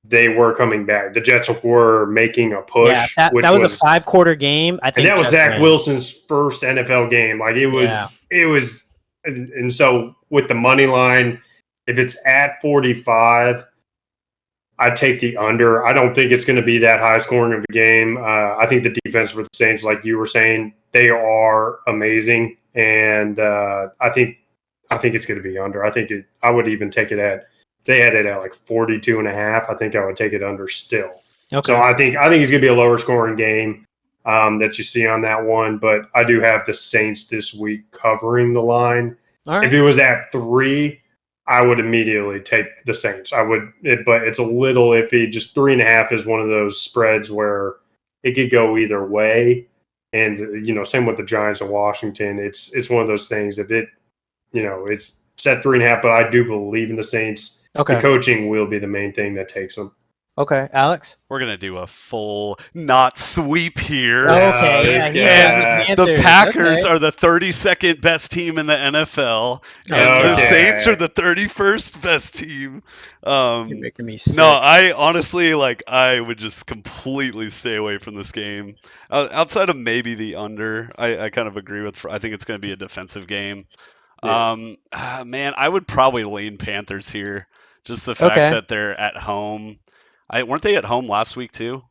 they were coming back. The Jets were making a push. Yeah, that was a 5-quarter game. I think, and that was Jets Zach win. Wilson's first NFL game. Like it was, and so with the money line, if it's at 45, I'd take the under. I don't think it's going to be that high scoring of a game. I think the defense for the Saints, like you were saying, they are amazing, and I think it's going to be under. I would even take it at. If they had it at like 42.5, I think I would take it under still. Okay. So I think it's going to be a lower scoring game that you see on that one. But I do have the Saints this week covering the line. All right. If it was at 3, I would immediately take the Saints. But it's a little iffy. Just 3.5 is one of those spreads where it could go either way. And same with the Giants and Washington. It's one of those things. If it's set 3.5, but I do believe in the Saints. Okay. The coaching will be the main thing that takes them. Okay, Alex. We're gonna do a full not sweep here. Okay, And the Packers are the 32nd best team in the NFL, and the Saints are the 31st best team. You're making me sick. No, I honestly I would just completely stay away from this game. Outside of maybe the under, I kind of agree with. I think it's going to be a defensive game. Yeah. Man, I would probably lean Panthers here. Just the fact that they're at home. Weren't they at home last week too?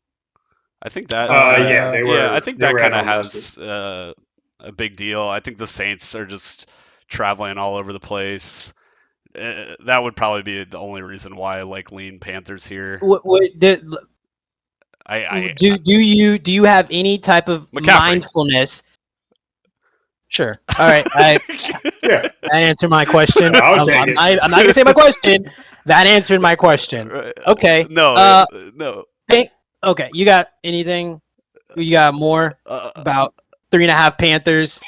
I think that. They were. Yeah, I think that kind of has a a big deal. I think the Saints are just traveling all over the place. That would probably be the only reason why I lean Panthers here. Do you have any type of mindfulness? Sure. All right. That answered my question. I'm not going to say my question. That answered my question. Okay. No. Okay. You got anything? You got more about 3.5 Panthers?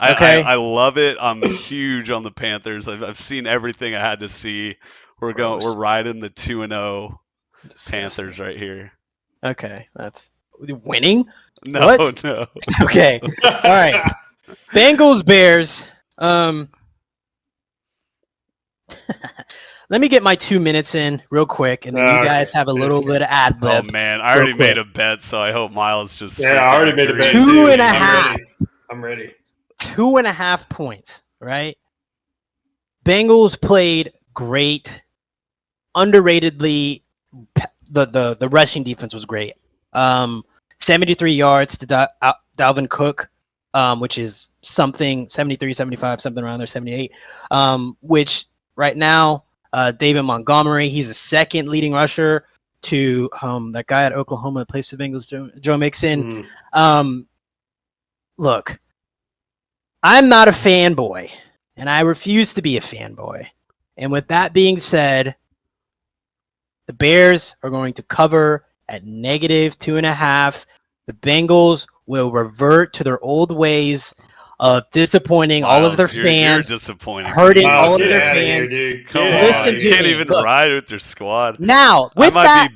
Okay. I love it. I'm huge on the Panthers. I've seen everything I had to see. We're riding the 2-0 Panthers right here. Okay. That's winning? No. Okay. All right. Bengals, Bears. Let me get my 2 minutes in real quick, and then you guys have a little bit of ad lib. Oh man, I already made a bet, so I hope Miles just. Yeah, I already made a bet. 2.5. I'm ready. 2.5 points. Right. Bengals played great. Underratedly, the rushing defense was great. 73 yards to Dalvin Cook. Which is something 73, 75, something around there, 78. Which right now, David Montgomery, he's the second leading rusher to that guy at Oklahoma that plays for the Bengals, Joe Mixon. Look, I'm not a fanboy, and I refuse to be a fanboy. And with that being said, the Bears are going to cover at -2.5. The Bengals will revert to their old ways of disappointing all of their fans, hurting all of their fans. Come on, Listen to you can't me. even Look, ride with their squad. Now, with that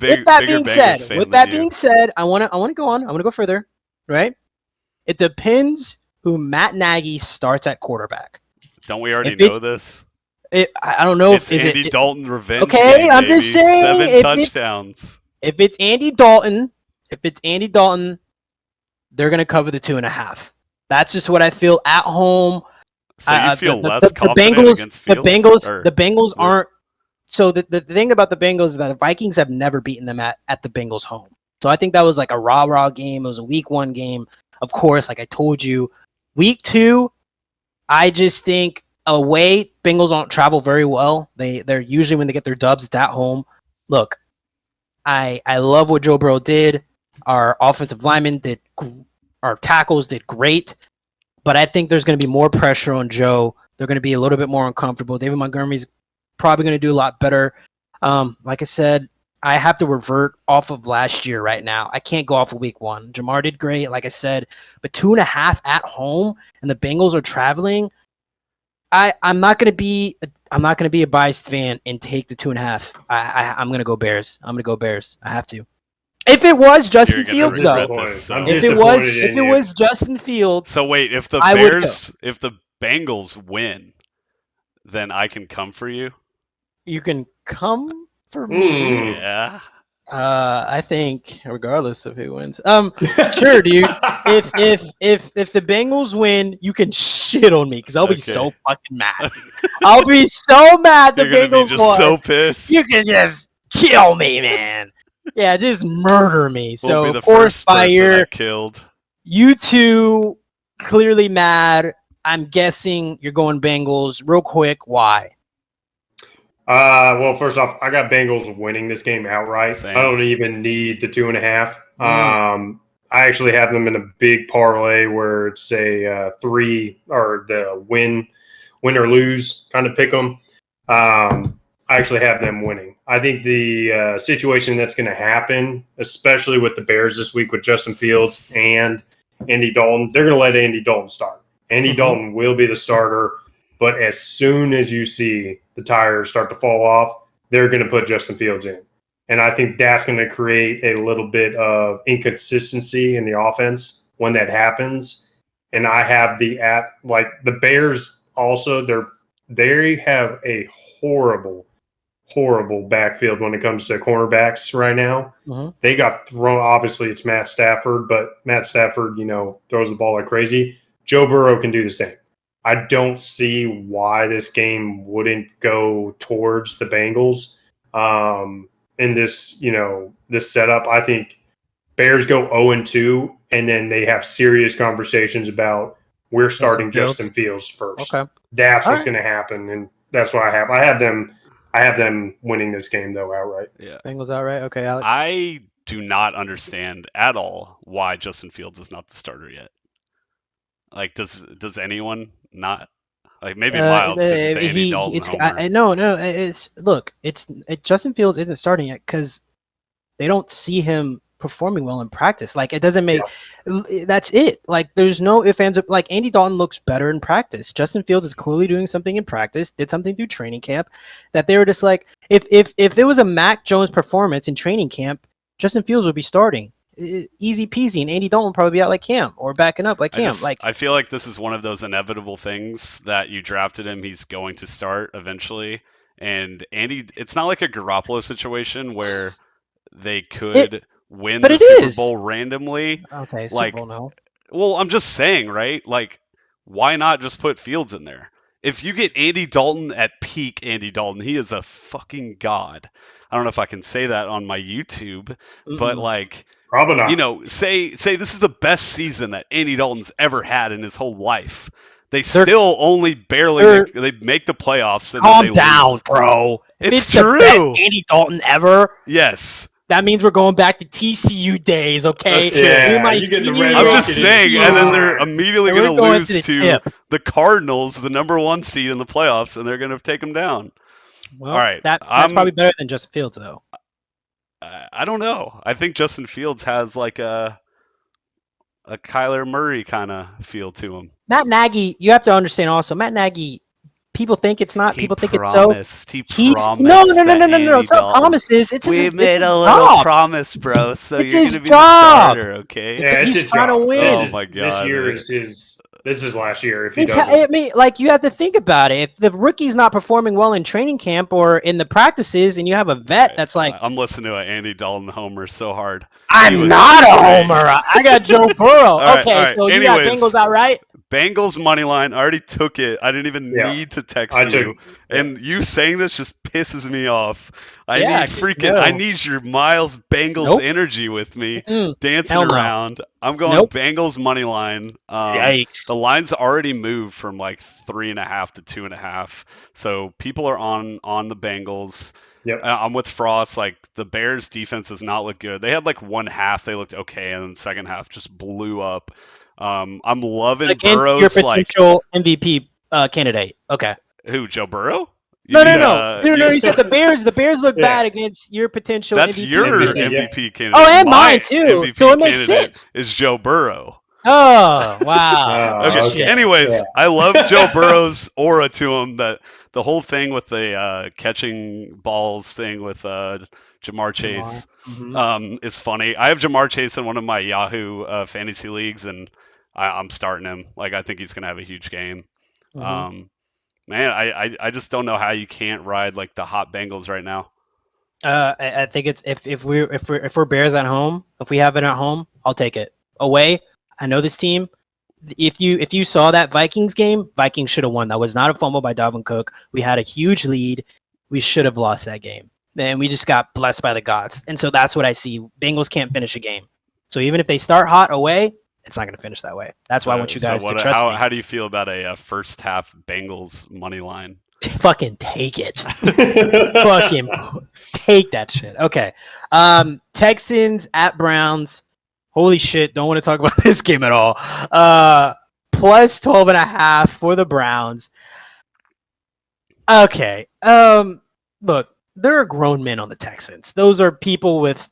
being said, I want to go on. I want to go further. Right? It depends who Matt Nagy starts at quarterback. Don't we already know this? I don't know if Andy Dalton revenge. Okay, game, I'm just saying 7 touchdowns. If it's Andy Dalton, they're going to cover the 2.5. That's just what I feel at home. So you feel less confident against Fields? The Bengals aren't. So the thing about the Bengals is that the Vikings have never beaten them at the Bengals home. So I think that was like a rah-rah game. It was a week 1 game. Of course, like I told you. Week 2, I just think away, Bengals don't travel very well. They're usually, when they get their dubs, it's at home. Look, I love what Joe Burrow did. Our offensive linemen our tackles did great, but I think there's going to be more pressure on Joe. They're going to be a little bit more uncomfortable. David Montgomery's probably going to do a lot better. Like I said, I have to revert off of last year right now. I can't go off of week 1. Jamar did great, like I said, but 2.5 at home, and the Bengals are traveling. I'm not going to be a biased fan and take the 2.5. I'm going to go Bears. I have to. If it was Justin Fields, though. If it was Justin Fields. So wait, if the Bengals win, then I can come for you. You can come for me. Yeah. I think regardless of who wins. Sure, dude. If the Bengals win, you can shit on me because I'll be so fucking mad. I'll be so mad the Bengals be just so pissed. You can just kill me, man. Yeah, just murder me. So be the of course, first person fire. I killed. You two clearly mad. I'm guessing you're going Bengals. Real quick, why? Well, first off, I got Bengals winning this game outright. Same. I don't even need the 2.5. I actually have them in a big parlay where it's a 3 or the win or lose kind of pick 'em. I actually have them winning. I think the situation that's going to happen, especially with the Bears this week with Justin Fields and Andy Dalton, they're going to let Andy Dalton start. Andy Dalton will be the starter, but as soon as you see the tires start to fall off, they're going to put Justin Fields in. And I think that's going to create a little bit of inconsistency in the offense when that happens. And I have the Bears also, they have a horrible backfield when it comes to cornerbacks right now. They got thrown. Obviously, it's Matt Stafford, but Matt Stafford, throws the ball like crazy. Joe Burrow can do the same. I don't see why this game wouldn't go towards the Bengals in this, this setup. I think Bears go 0-2, and then they have serious conversations about we're starting Justin Fields first. Okay. That's what's going to happen, and that's what I have. I have them winning this game though outright. Yeah. Bengals outright. Okay, Alex. I do not understand at all why Justin Fields is not the starter yet. Like, does anyone not? Like, maybe Miles because it's Andy Dalton. Justin Fields isn't starting yet because they don't see him performing well in practice. Like, it doesn't make. Yeah. That's it. Like, there's no ifs, ands. Like, Andy Dalton looks better in practice. Justin Fields is clearly doing something in practice. Did something through training camp that they were just like, if there was a Mac Jones performance in training camp, Justin Fields would be starting. Easy peasy, and Andy Dalton will probably be out like Cam or backing up like Cam. I feel like this is one of those inevitable things that you drafted him, he's going to start eventually. And Andy, it's not like a Garoppolo situation where they could win the Super Bowl randomly. Okay, like, Super Bowl, no. Well, I'm just saying, right? Like, why not just put Fields in there? If you get Andy Dalton at peak Andy Dalton, he is a fucking god. I don't know if I can say that on my YouTube, but like. Probably not. Say this is the best season that Andy Dalton's ever had in his whole life. They still only barely make the playoffs. And calm then they down, lose. bro. It's true. The best Andy Dalton ever. Yes. That means we're going back to TCU days, okay? Yeah, I'm just saying, and then they're immediately going to lose to the Cardinals, the number 1 seed in the playoffs, and they're going to take them down. Well, all right, that's probably better than Justin Fields, though. I don't know. I think Justin Fields has like a Kyler Murray kind of feel to him. Matt Nagy, you have to understand also, Matt Nagy, people think it's not. People think it's so. He promised. No. It's not promises. We made a little promise, bro. So you're going to be the starter, okay? Yeah, he's trying to win. Oh my god! This year is his. This is last year. If he doesn't, I mean, like, you have to think about it. If the rookie's not performing well in training camp or in the practices, and you have a vet that's like, I'm listening to an Andy Dalton homer so hard. I'm not a homer. I got Joe Burrow. Okay, so you got Bengals outright. Bengals money line. I already took it. I didn't even need to text you. And you saying this just pisses me off. I need your Miles Bengals energy with me, dancing around. I'm going Bengals money line. Yikes. The line's already moved from like 3.5 to 2.5. So people are on the Bengals. Yep. I'm with Frost. Like, the Bears defense does not look good. They had like one half they looked okay, and then the second half just blew up. I'm loving against Burrow's your potential MVP candidate. Okay. Who, Joe Burrow? No. You said the Bears. The Bears look bad against your potential. That's MVP your candidate. MVP candidate. Oh, and My mine too. MVP So it makes candidate sense. is Joe Burrow. Oh wow. Okay. Anyways, I love Joe Burrow's aura to him. That the whole thing with the catching balls thing with Jamar Chase is funny. I have Jamar Chase in one of my Yahoo fantasy leagues, and I'm starting him. Like, I think he's gonna have a huge game. Man, I just don't know how you can't ride like the hot Bengals right now. I think it's if we're Bears at home, if we have it at home, I'll take it. Away, I know this team. If you saw that Vikings game, Vikings should have won. That was not a fumble by Dalvin Cook. We had a huge lead. We should have lost that game. And we just got blessed by the gods. And so that's what I see. Bengals can't finish a game. So even if they start hot away, it's not going to finish that way. That's why I want you guys to trust me. How do you feel about a first half Bengals money line? Fucking take it. Fucking take that shit. Okay. Texans at Browns. Holy shit. Don't want to talk about this game at all. Plus 12.5 for the Browns. Okay. Look, there are grown men on the Texans. Those are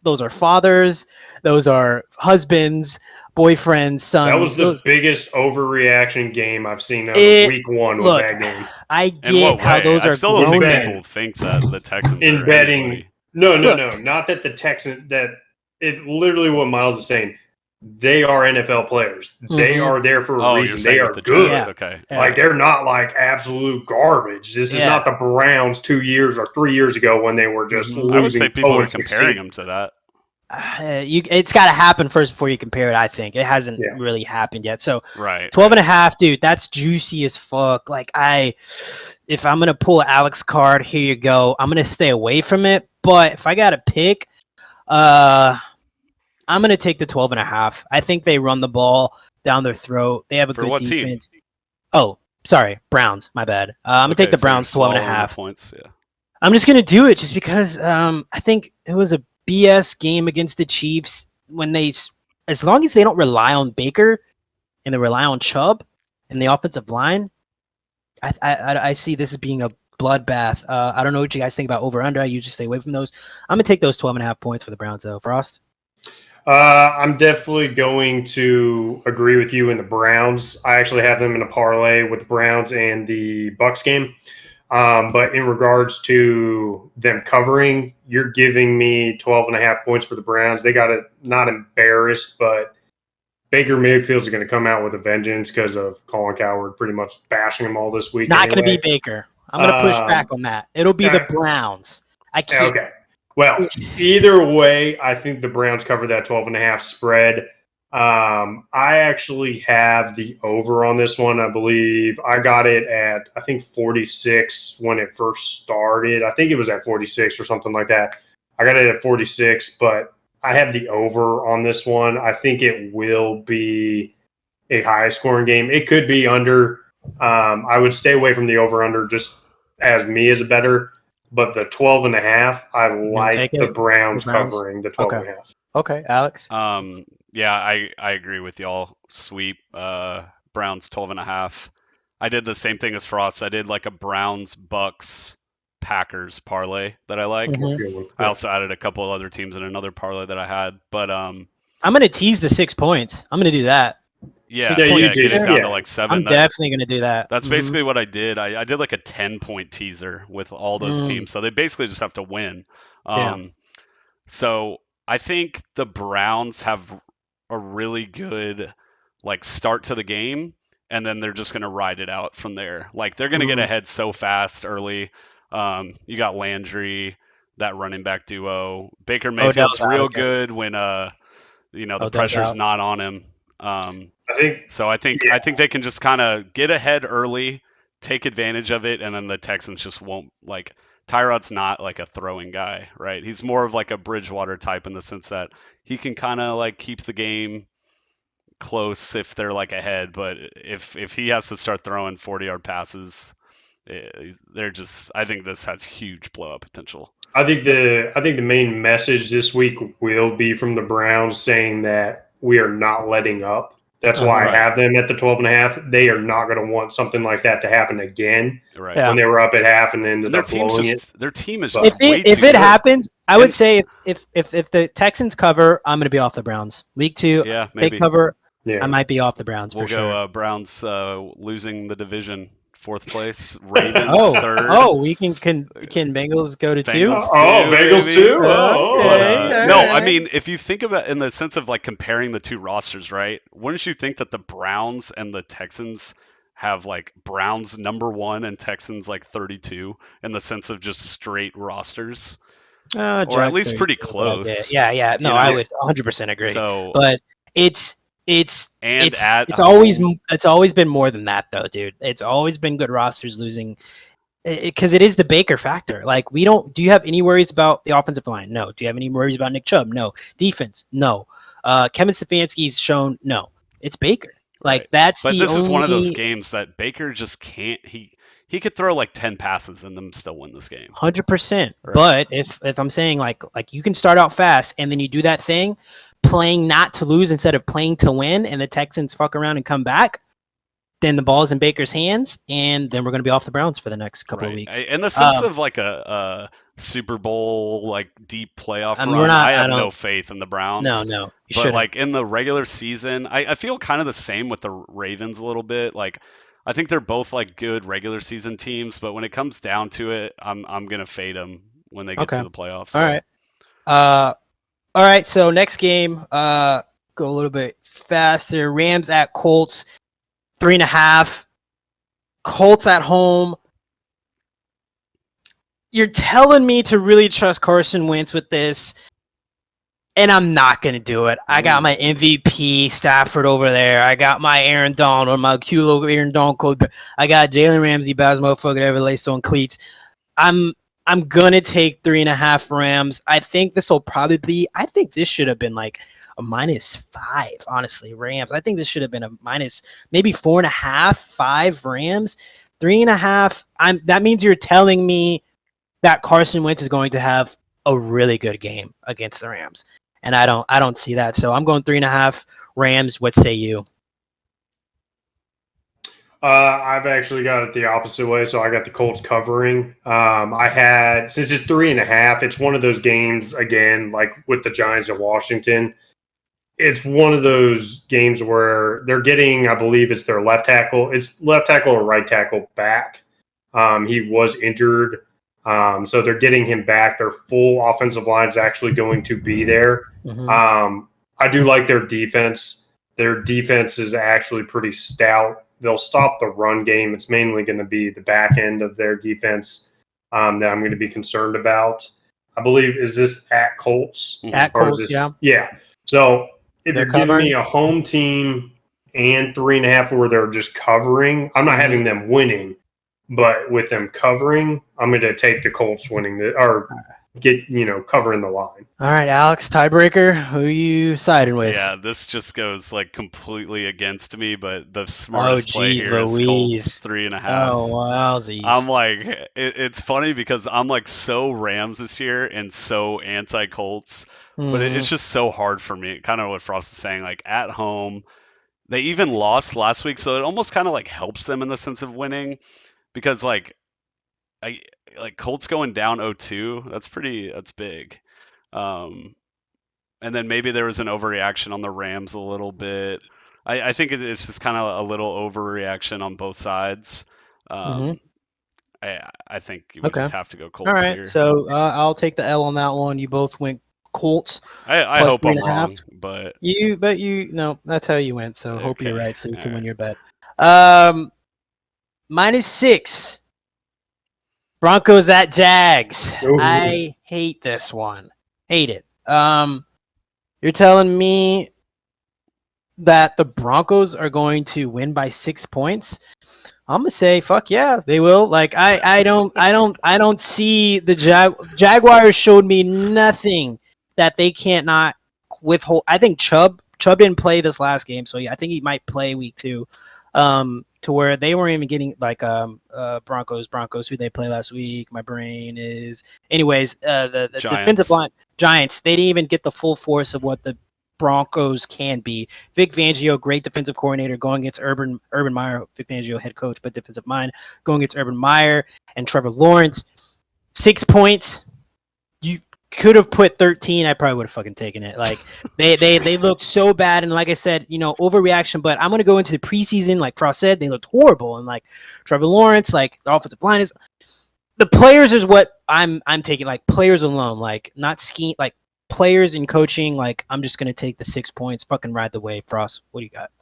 those are fathers. Those are husbands, boyfriends, sons. That was the biggest overreaction game I've seen of week one. Was that game? I get how those are still don't grown think men. people think that the Texans in are betting. anybody. No, not that the Texans. That it literally what Miles is saying. They are NFL players. They are there for a reason. They are good. Yeah. Okay. Like they're not like absolute garbage. This is not the Browns 2 years or 3 years ago when they were just losing. I would say people are comparing them to that. It's got to happen first before you compare it. I think it hasn't really happened yet. So 12.5, dude, that's juicy as fuck. Like if I'm gonna pull Alex card, here you go. I'm gonna stay away from it. But if I got to pick, I'm going to take the 12.5. I think they run the ball down their throat. They have a good defense. Team? Oh, sorry. Browns. My bad. I'm going to take the Browns 12.5. Points, yeah. I'm just going to do it just because I think it was a BS game against the Chiefs as long as they don't rely on Baker and they rely on Chubb and the offensive line, I see this as being a bloodbath. I don't know what you guys think about over-under. You just stay away from those. I'm going to take those 12.5 points for the Browns, though. Frost? I'm definitely going to agree with you in the Browns. I actually have them in a parlay with the Browns and the Bucs game. But in regards to them covering, you're giving me 12.5 points for the Browns. They got it not embarrassed, but Baker Mayfield's going to come out with a vengeance because of Colin Cowherd pretty much bashing him all this week. Not going to be Baker. I'm going to push back on that. It'll be the Browns. I can't. Okay. Well, either way, I think the Browns cover that 12.5 spread. I actually have the over on this one. I believe I got it at, 46 when it first started. I think it was at 46 or something like that. I got it at 46, but I have the over on this one. I think it will be a high scoring game. It could be under. I would stay away from the over under just as me as a bettor. But the 12.5, I like the Browns covering the 12.5. Okay, Alex. Yeah, I agree with y'all. Sweep. Browns 12.5. I did the same thing as Frost. I did like a Browns, Bucks, Packers parlay that I like. I also added a couple of other teams in another parlay that I had. But I'm gonna tease the 6 points. I'm gonna do that. Yeah, get it down to like 7. I'm definitely going to do that. That's basically what I did. I did like a 10-point teaser with all those teams. So they basically just have to win. So I think the Browns have a really good like start to the game, and then they're just going to ride it out from there. Like they're going to get ahead so fast early. You got Landry, that running back duo. Baker Mayfield's real good when the pressure's not on him. I think they can just kind of get ahead early, take advantage of it, and then the Texans just won't like. Tyrod's not like a throwing guy, right? He's more of like a Bridgewater type in the sense that he can kind of like keep the game close if they're like ahead, but if he has to start throwing 40-yard passes, I think this has huge blowout potential. I think the main message this week will be from the Browns saying that we are not letting up. That's why I have them at the 12.5. They are not going to want something like that to happen again. Right. When they were up at half and ended up blowing it. Their team is just if it happens, I would say if the Texans cover, I'm going to be off the Browns. Week 2, they cover, I might be off the Browns for sure. We'll go Browns losing the division. 4th place, Ravens 3rd. Oh, we can Bengals go to 2? Bengals 2? No, I mean, if you think about in the sense of like comparing the two rosters, right? Wouldn't you think that the Browns and the Texans have like Browns number 1 and Texans like 32 in the sense of just straight rosters? Or at least pretty close. Yeah. No, I would 100% agree. So, but it's always been more than that though, dude. It's always been good rosters losing because it is the Baker factor. Like do you have any worries about the offensive line? No. Do you have any worries about Nick Chubb? No. Defense? No. Kevin Stefanski's shown no. It's Baker. Like that's But this is one of those games that Baker just can't he could throw like 10 passes and them still win this game. 100%. Right. But if I'm saying like you can start out fast and then you do that thing, playing not to lose instead of playing to win, and the Texans fuck around and come back, then the ball's in Baker's hands, and then we're going to be off the Browns for the next couple of weeks. In the sense of like a Super Bowl, like deep playoff run, I have no faith in the Browns. No. But like in the regular season, I feel kind of the same with the Ravens a little bit. Like I think they're both like good regular season teams, but when it comes down to it, I'm going to fade them when they get to the playoffs. So. All right. So next game, go a little bit faster. Rams at Colts. 3.5. Colts at home. You're telling me to really trust Carson Wentz with this, and I'm not going to do it. I got my MVP Stafford over there. I got my Aaron Donald, my Culo Aaron Donald. I got Jalen Ramsey, Baz motherfucker, ever laced on cleats. I'm going to take 3.5 Rams. I think this should have been like a -5, honestly, Rams. I think this should have been a minus, maybe 4.5, 5 Rams, 3.5. That means you're telling me that Carson Wentz is going to have a really good game against the Rams, and I don't see that. So I'm going 3.5 Rams. What say you? I've actually got it the opposite way, so I got the Colts covering. Since it's 3.5, it's one of those games again, like with the Giants and Washington. It's one of those games where they're getting, I believe it's their left tackle. It's left tackle or right tackle back. He was injured. So they're getting him back. Their full offensive line is actually going to be there. Mm-hmm. I do like their defense. Their defense is actually pretty stout. They'll stop the run game. It's mainly going to be the back end of their defense that I'm going to be concerned about. I believe, is this at Colts? At Colts, yeah. Yeah. So if you're giving me a home team and 3.5 where they're just covering, I'm not having them winning, but with them covering, I'm going to take the Colts winning covering the line. All right, Alex, tiebreaker. Who are you siding with? Yeah, this just goes like completely against me, but the smartest play here is Colts 3.5. Oh, wowsies. I'm like, it's funny because I'm like so Rams this year and so anti-Colts, but it's just so hard for me. Kind of what Frost is saying, like at home, they even lost last week, so it almost kind of like helps them in the sense of winning because like Colts going down 0-2, that's big. And then maybe there was an overreaction on the Rams a little bit. I think it's just kind of a little overreaction on both sides. I think we just have to go Colts. All right, here. So I'll take the L on that one. You both went Colts. I hope I'm wrong, but that's how you went. So hope you're right, so you can win your bet. -6. Broncos at Jags. Ooh. I hate this one. Hate it. You're telling me that the Broncos are going to win by 6 points? I'm gonna say, fuck yeah, they will. Like I don't see the Jaguars showed me nothing that they can't not withhold. I think Chubb didn't play this last game, so I think he might play week 2. To where they weren't even getting like Broncos who they play last week. My brain is anyways the defensive line Giants. They didn't even get the full force of what the Broncos can be. Vic Fangio, great defensive coordinator, going against Urban Meyer. Vic Fangio, head coach, but defensive mind, going against Urban Meyer and Trevor Lawrence. 6 points. You could have put 13. I probably would have fucking taken it. Like they looked so bad, and like I said, overreaction. But I'm gonna go into the preseason, like Frost said, they looked horrible, and like Trevor Lawrence, like the offensive line is. The players is what I'm taking, like players alone, like not scheme, like players and coaching. Like I'm just gonna take the 6 points, fucking ride the wave. Frost, what do you got?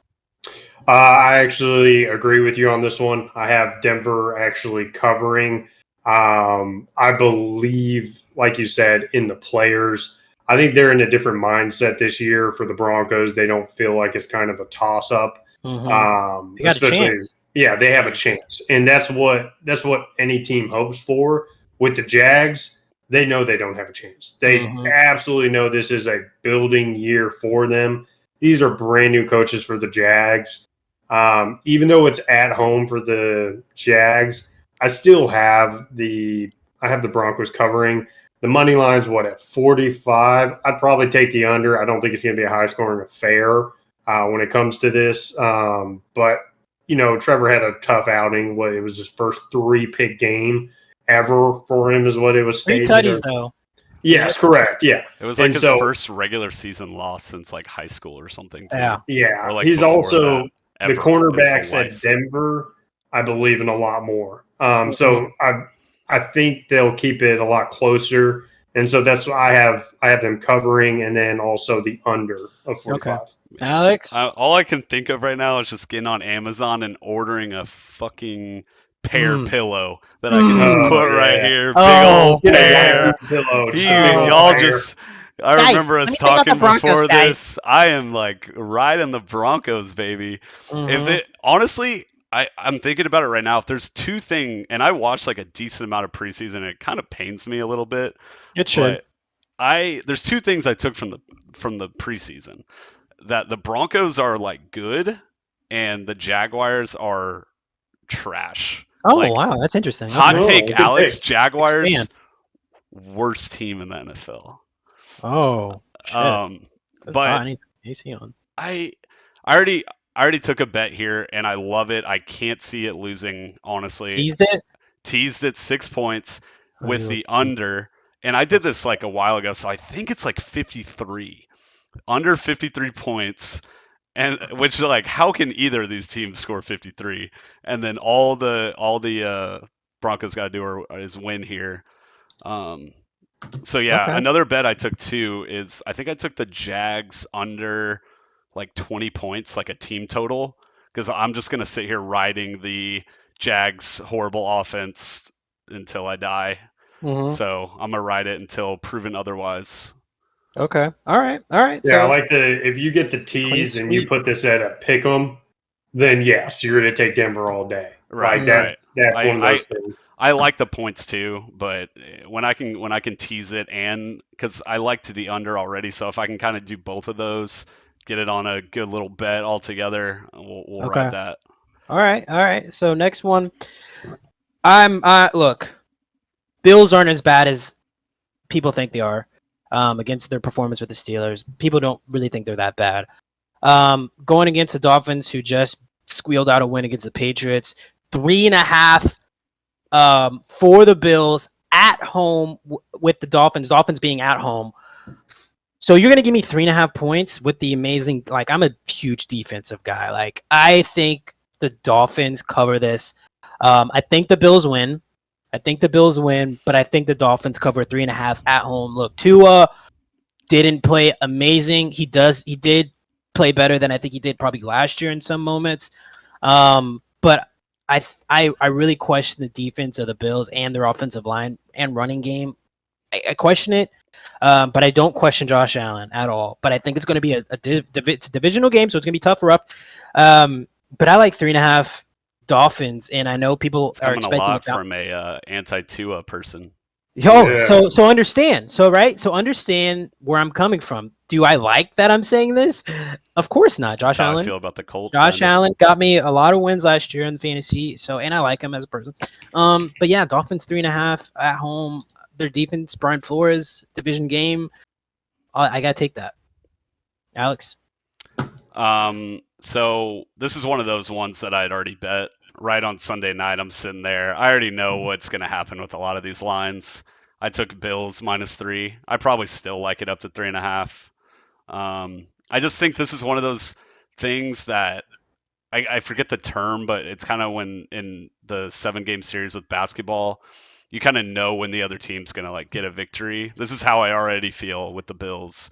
I actually agree with you on this one. I have Denver actually covering. I believe, like you said, in the players. I think they're in a different mindset this year for the Broncos. They don't feel like it's kind of a toss-up. Mm-hmm. They got a chance. Yeah, they have a chance. And that's what any team hopes for. With the Jags, they know they don't have a chance. They absolutely know this is a building year for them. These are brand new coaches for the Jags. Even though it's at home for the Jags, I still have the Broncos covering. The money line's at 45. I'd probably take the under. I don't think it's going to be a high scoring affair when it comes to this. But Trevor had a tough outing. It was his first 3-pick game ever for him, is what it was stated. 3 tutties though. Yes, correct. Yeah, it was like his first regular season loss since like high school or something. Too. Yeah. Or, like, he's also the cornerbacks at life. Denver, I believe, in a lot more. So I think they'll keep it a lot closer, and so that's what I have them covering, and then also the under of 45. Okay. Alex, all I can think of right now is just getting on Amazon and ordering a fucking pear pillow that I can just put right here. Big old pear. Pillow. Y'all just. I guys, remember us talking before this. I am like riding the Broncos, baby. If it honestly, I'm thinking about it right now. If there's two things, and I watched like a decent amount of preseason, and it kind of pains me a little bit. it should. There's two things I took from the preseason. That the Broncos are like good, and the Jaguars are trash. Oh like, wow, that's interesting. Hot take, Alex. Jaguars, Expand. worst team in the NFL. Oh, shit. But I need AC on. I already took a bet here, and I love it. I can't see it losing, honestly. Teased it 6 points with the under, and I did this like a while ago, so I think it's like 53, under 53 points, and which like how can either of these teams score 53? And then all the Broncos got to do is win here. So yeah, Okay. Another bet I took too is I think I took the Jags under like 20 points, like a team total, because I'm just gonna sit here riding the Jags horrible offense until I die. So I'm gonna ride it until proven otherwise. Okay. All right. Yeah, So, I like if you get the tease and you put this at a pick 'em, then yes, you're gonna take Denver all day. Right. That's one of those things. I like the points too, but when I can tease it, and because I liked the under already, so if I can kind of do both of those, get it on a good little bet all together, we'll ride that. All right. So next one, look, Bills aren't as bad as people think they are against their performance with the Steelers. People don't really think they're that bad. Going against the Dolphins, who just squealed out a win against the Patriots, 3.5. For the Bills at home with the Dolphins being at home. So you're going to give me 3.5 points with the amazing, like, I'm a huge defensive guy. Like, I think the Dolphins cover this. I think the Bills win, but I think the Dolphins cover 3.5 at home. Look, Tua didn't play amazing. He did play better than I think he did probably last year in some moments. But I really question the defense of the Bills and their offensive line and running game. I question it, but I don't question Josh Allen at all. But I think it's going to be it's a divisional game, so it's going to be tough, rough. But I like 3.5 Dolphins, and I know people it's are expecting a lot from a anti-Tua person. So understand. So understand where I'm coming from. Do I like that I'm saying this? Of course not. Josh Allen. How I feel about the Colts. Josh Allen got me a lot of wins last year in the fantasy. And I like him as a person. But yeah, Dolphins 3.5 at home. Their defense, Brian Flores, division game. I gotta take that. Alex. So this is one of those ones that I'd already bet. Right on Sunday night, I'm sitting there. I already know what's going to happen with a lot of these lines. I took Bills -3. I probably still like it up to 3.5. I just think this is one of those things that I forget the term, but it's kind of when in the 7-game series with basketball, you kind of know when the other team's going to like get a victory. This is how I already feel with the Bills.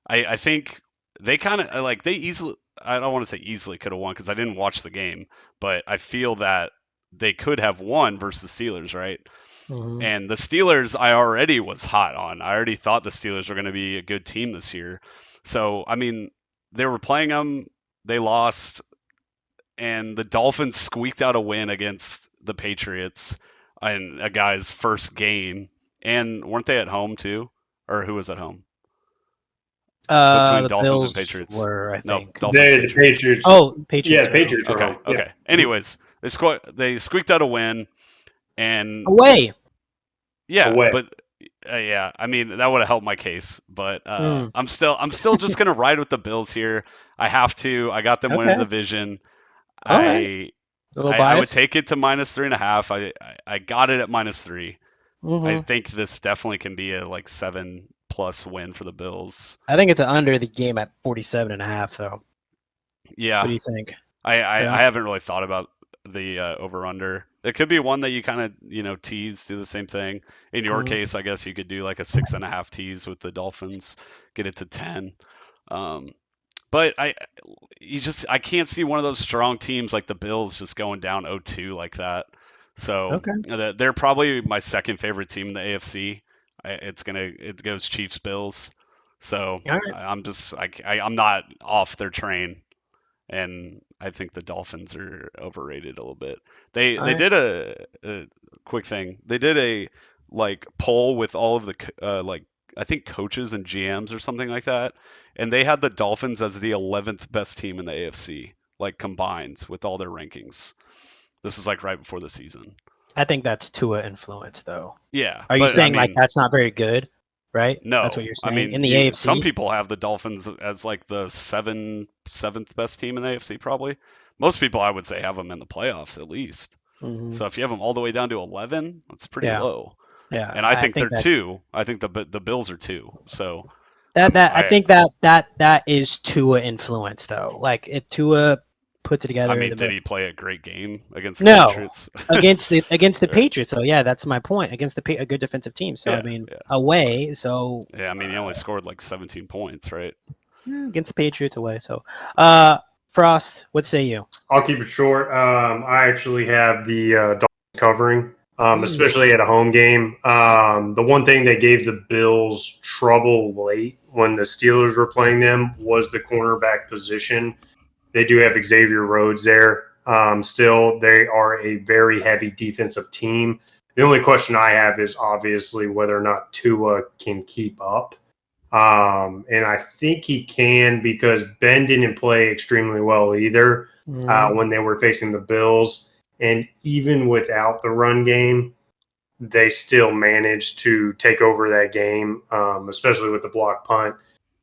I think they kind of like they easily. I don't want to say easily could have won because I didn't watch the game, but I feel that they could have won versus the Steelers, right? Mm-hmm. And the Steelers, I already was hot on. I already thought the Steelers were going to be a good team this year. So, I mean, they were playing them, they lost, and the Dolphins squeaked out a win against the Patriots in a guy's first game. And weren't they at home too? Or who was at home? Between Dolphins Bills and Patriots. Were, I think. The Patriots. Oh, Patriots. Yeah, Patriots. Okay. Yeah. Anyways, they squeaked out a win. And Away. yeah, Away. but yeah, I mean that would have helped my case, but Mm. I'm still just gonna ride with the Bills here. I have to. I got them winning Okay. the division. All right. I A little I would biased. take it to -3.5. I got it at -3. I Mm-hmm. think this definitely can be a like 7+ win for the Bills. I think it's under the game at 47.5, though. Yeah, What do you think? I haven't really thought about the over/under. It could be one that you kind of tease, do the same thing. In your case, I guess you could do like a 6.5 tease with the Dolphins, get it to 10. But I can't see one of those strong teams like the Bills just going down 0-2 like that. So they're probably my second favorite team in the AFC. It goes Chiefs Bills. So I'm not off their train, and I think the Dolphins are overrated a little bit. They did a quick thing. They did a like poll with all of the like I think coaches and GMs or something like that, and they had the Dolphins as the 11th best team in the AFC, like combined with all their rankings. This is like right before the season. I think that's Tua influence, though. Yeah. Are you saying like that's not very good, right? No. That's what you're saying. I mean, in the AFC, some people have the Dolphins as like the seventh best team in the AFC, probably. Most people, I would say, have them in the playoffs at least. Mm-hmm. So if you have them all the way down to 11, that's pretty low. Yeah, and I think they're 2. I think the Bills are 2. So I think that is Tua influence, though. Like if Tua puts it together. I mean, did he play a great game against the Patriots? against the Patriots. So yeah, that's my point. Against a good defensive team. So I mean, away. So yeah, I mean, he only scored like 17 points, right? Against the Patriots away. So, Frost, what say you? I'll keep it short. I actually have the Dolphins covering, especially at a home game. The one thing that gave the Bills trouble late when the Steelers were playing them was the cornerback position. They do have Xavier Rhodes there. Still, they are a very heavy defensive team. The only question I have is obviously whether or not Tua can keep up. And I think he can because Ben didn't play extremely well either when they were facing the Bills. And even without the run game, they still managed to take over that game, especially with the block punt.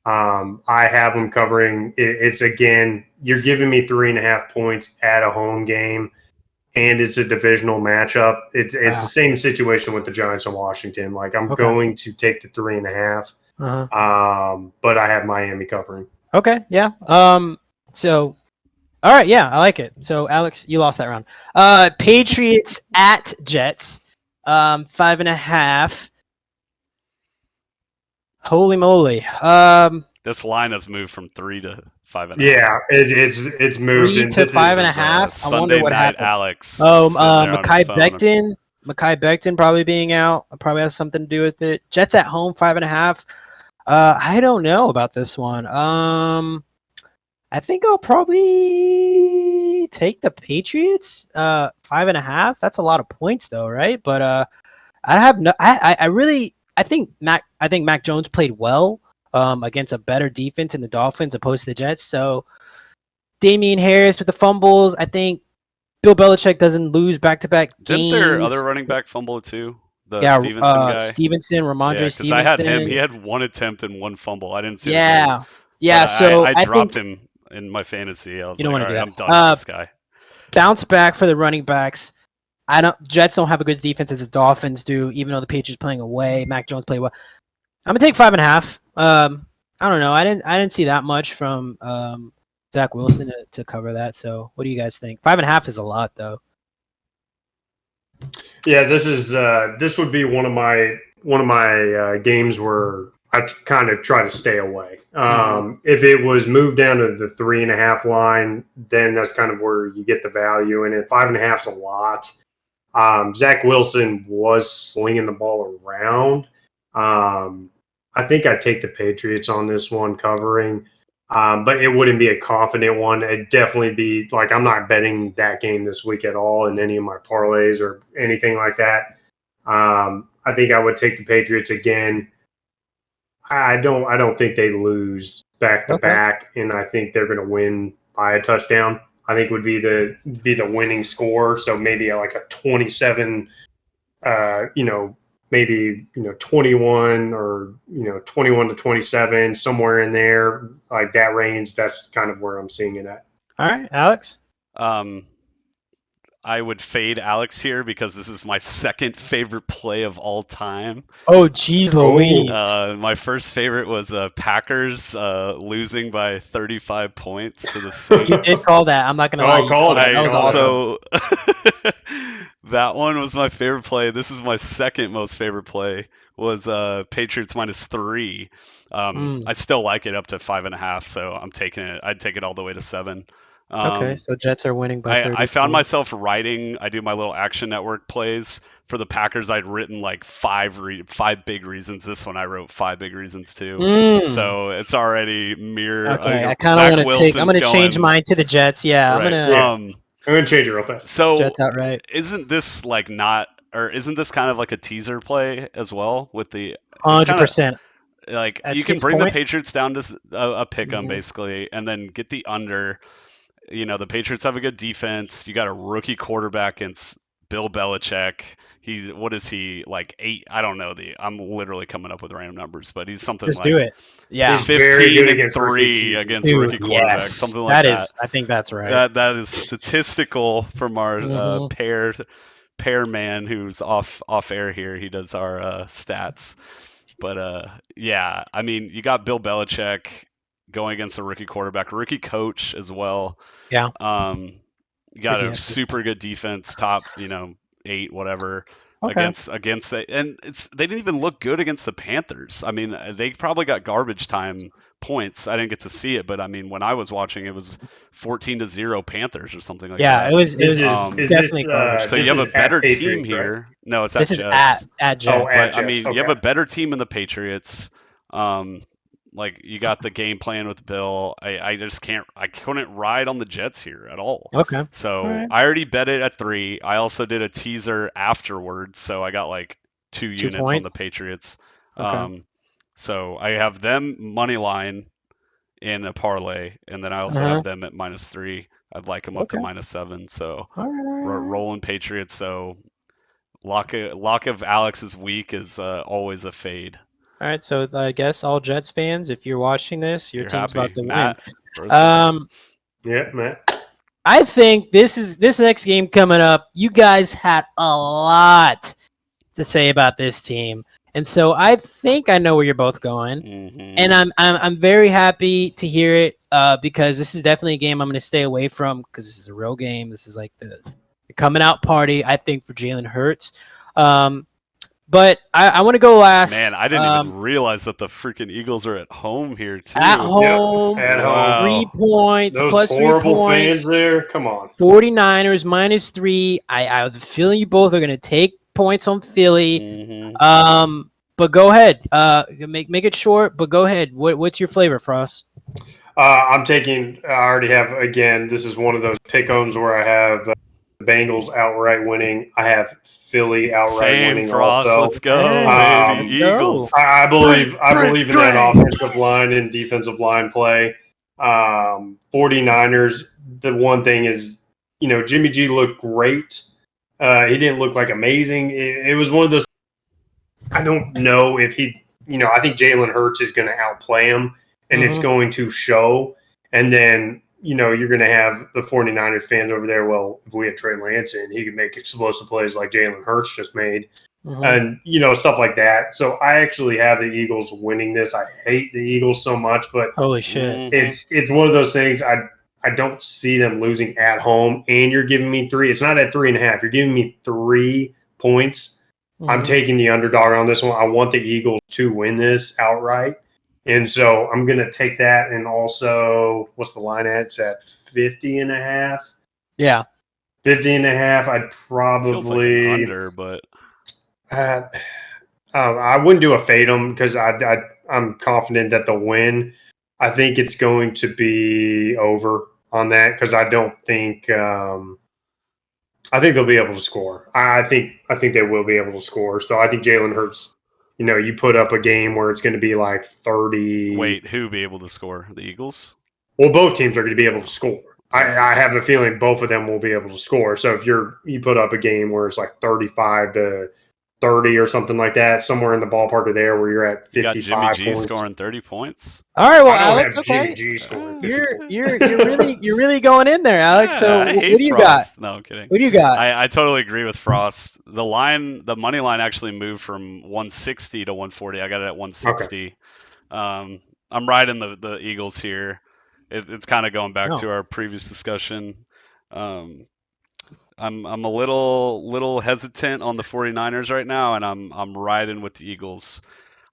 I have them covering. It's again, you're giving me 3.5 points at a home game, and it's a divisional matchup. It's the same situation with the Giants and Washington. Like I'm going to take the 3.5. But I have Miami covering. Okay, yeah. So, all right, yeah, I like it. So, Alex, you lost that round. Patriots at Jets, 5.5. Holy moly! This line has moved from 3 to 5.5. Yeah, it's moved 3 to 5.5. Sunday night, Alex. Oh, Mekhi Becton probably being out probably has something to do with it. Jets at home, 5.5. I don't know about this one. I think I'll probably take the Patriots. 5.5. That's a lot of points, though, right? But I have no. I think Mac Jones played well against a better defense in the Dolphins opposed to the Jets. So Damian Harris with the fumbles. I Bill Belichick doesn't lose back-to-back games. Didn't their other running back fumble too? Stevenson guy. Ramondre Stevenson. Because I had him. He had 1 attempt and 1 fumble. I didn't see. Yeah. So I dropped him in my fantasy. I was like, all right, I'm done with this guy. Bounce back for the running backs. Jets don't have a good defense as the Dolphins do, even though the Patriots playing away. Mac Jones played well. I'm gonna take 5.5. I don't know. I didn't see that much from Zach Wilson to cover that. So what do you guys think? 5.5 is a lot, though. Yeah, this would be one of my games where I kind of try to stay away. If it was moved down to the 3.5 line, then that's kind of where you get the value. And at 5.5 is a lot. Zach Wilson was slinging the ball around. I think I'd take the Patriots on this one covering, but it wouldn't be a confident one. It'd definitely be like I'm not betting that game this week at all in any of my parlays or anything like that. I think I would take the Patriots again. I don't think they lose back to back, and I think they're going to win by a touchdown. I think would be the winning score. So maybe like a 27-17 maybe 21 or 21 to 27, somewhere in there, like that range. That's kind of where I'm seeing it at. All right, Alex. I would fade Alex here because this is my second favorite play of all time. Oh, geez, Louise. My first favorite was Packers losing by 35 points to the Saints. You did call that. I'm not gonna lie. You called that. it. That was awesome. So that one was my favorite play. This is my second most favorite play. Was Patriots -3. I still like it up to 5.5, so I'm taking it. I'd take it all the way to 7. Okay, so Jets are winning by 30. I found myself writing. I do my little Action Network plays for the Packers. I'd written like five big reasons. This one I wrote 5 big reasons too. So it's already mirror. Okay, I kind of want to take. I'm going to change mine to the Jets. Yeah, right. I'm going to change it real fast. So Jets outright. Isn't this like not, or isn't this kind of like a teaser play as well with the 100%? Like At you can 6 bring points? the Patriots down to a pick 'em basically, and then get the under. The Patriots have a good defense. You got a rookie quarterback against Bill Belichick. What is he, like 8? I don't know. I'm literally coming up with random numbers, but he's something Just like do it. Yeah, 15-3 against a rookie quarterback, yes. something like that. I think that's right. That is statistical from our pair man who's off air here. He does our stats, but yeah, I mean, you got Bill Belichick going against a rookie quarterback, rookie coach as well. Yeah. You got a super good defense, top 8 whatever. Okay. Against that, and they didn't even look good against the Panthers. I mean, they probably got garbage time points. I didn't get to see it, but I mean, when I was watching, it was 14-0 Panthers or something like that. Yeah, it was definitely garbage. So you have a better team here. Right? No, it's at Jets. Jets. At Jets. Oh, at Jets. I mean, you have a better team in the Patriots. Like you got the game plan with Bill. I couldn't ride on the Jets here at all. Okay. So right. I already bet it at 3. I also did a teaser afterwards, so I got like 2 units points? on the Patriots. Okay. So I have them money line in a parlay, and then I also have them at -3. I'd like them up to -7. So rolling Patriots. So lock of Alex's week is always a fade. All right, so I guess all Jets fans, if you're watching this, your team's happy. about to Matt, win. Yeah, Matt. I think this next game coming up. You guys had a lot to say about this team, and so I think I know where you're both going, and I'm very happy to hear it because this is definitely a game I'm going to stay away from because this is a real game. This is like the coming out party, I think, for Jalen Hurts. But I want to go last. Man, I didn't even realize that the freaking Eagles are at home here too. At home, at home. 3 points. Those plus horrible 3 points. fans there. Come on. 49ers -3. I have a feeling you both are going to take points on Philly. But go ahead. Make it short, but go ahead. What's your flavor, Frost? I'm taking. I already have. Again, this is one of those pick-ems where I have the Bengals outright winning. I have Philly outright winning. Frost, also. Let's go, baby. Eagles. I believe in that offensive line and defensive line play. 49ers. The one thing is, Jimmy G looked great. He didn't look like amazing. It was one of those. I don't know if he. I think Jalen Hurts is going to outplay him, and it's going to show. And then. You're going to have the 49ers fans over there. Well, if we had Trey Lance in, he could make explosive plays like Jalen Hurts just made. And, stuff like that. So I actually have the Eagles winning this. I hate the Eagles so much, but holy shit, it's one of those things. I don't see them losing at home. And you're giving me 3. It's not at 3.5. You're giving me 3 points. I'm taking the underdog on this one. I want the Eagles to win this outright. And so I'm going to take that. And also, what's the line at? It's at 50.5. Yeah. 50.5. I'd probably. Feels like an under, but. I wouldn't do a fade them because I'm confident that they'll win. I think it's going to be over on that because I don't think. I think they'll be able to score. I think they will be able to score. So I think Jalen Hurts. You put up a game where it's going to be like 30. Wait, who be able to score? The Eagles? Well, both teams are going to be able to score. I have a feeling both of them will be able to score. So if you put up a game where it's like 35 to 30 or something like that, somewhere in the ballpark of there where you're at 55 You got Jimmy G points. scoring 30 points. All right, well, I don't Alex, have okay. Jimmy G scoring 50 You're points. you're really going in there, Alex. So I what hate do you Frost. got? No, I'm kidding. What do you got? I totally agree with Frost. The money line actually moved from 160 to 140. I got it at 160. I'm riding the Eagles here. It's kind of going back to our previous discussion. I'm a little hesitant on the 49ers right now, and I'm riding with the Eagles.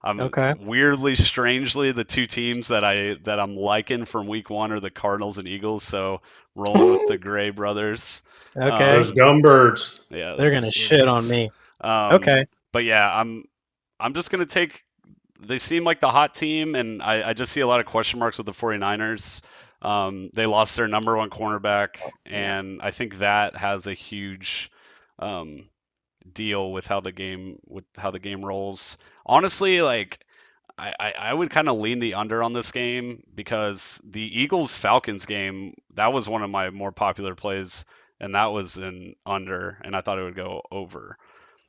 Weirdly, strangely, the two teams that I'm liking from week 1 are the Cardinals and Eagles. So rolling with the Gray brothers. Okay. Those gumbirds. Yeah, they're gonna shit on me. Okay. But yeah, I'm just gonna take. They seem like the hot team, and I just see a lot of question marks with the 49ers. They lost their number 1 cornerback, and I think that has a huge deal with how the game rolls. Honestly, like I would kind of lean the under on this game because the Eagles-Falcons game, that was one of my more popular plays, and that was an under, and I thought it would go over.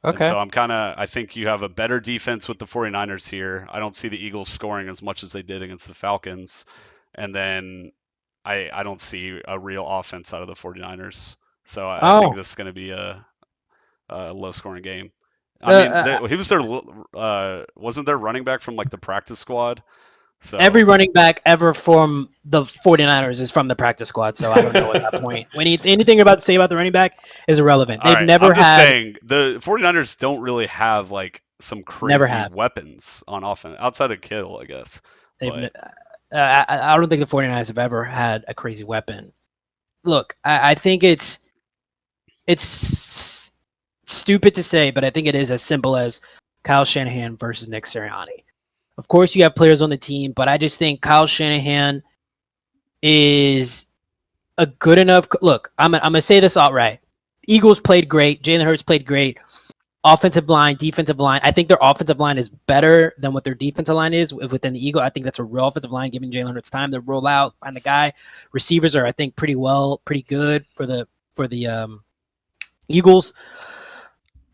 Okay. And so I think you have a better defense with the 49ers here. I don't see the Eagles scoring as much as they did against the Falcons. And then I don't see a real offense out of the 49ers. So I think this is going to be a low-scoring game. I mean, he was wasn't there running back from like the practice squad? So every running back ever from the 49ers is from the practice squad, so I don't know at that point. Anything you're about to say about the running back is irrelevant. I'm just saying the 49ers don't really have like some crazy weapons on offense outside of Kittle, I guess. I don't think the 49ers have ever had a crazy weapon. Look, I think it's stupid to say, but I think it is as simple as Kyle Shanahan versus Nick Sirianni. Of course, you have players on the team, but I just think Kyle Shanahan is a good enough. Look, I'm going to say this outright. Eagles played great. Jalen Hurts played great. Offensive line, defensive line. I think their offensive line is better than what their defensive line is within the Eagle. I think that's a real offensive line, giving Jalen Hurts time to roll out, find the guy. Receivers are, I think, pretty good for the Eagles.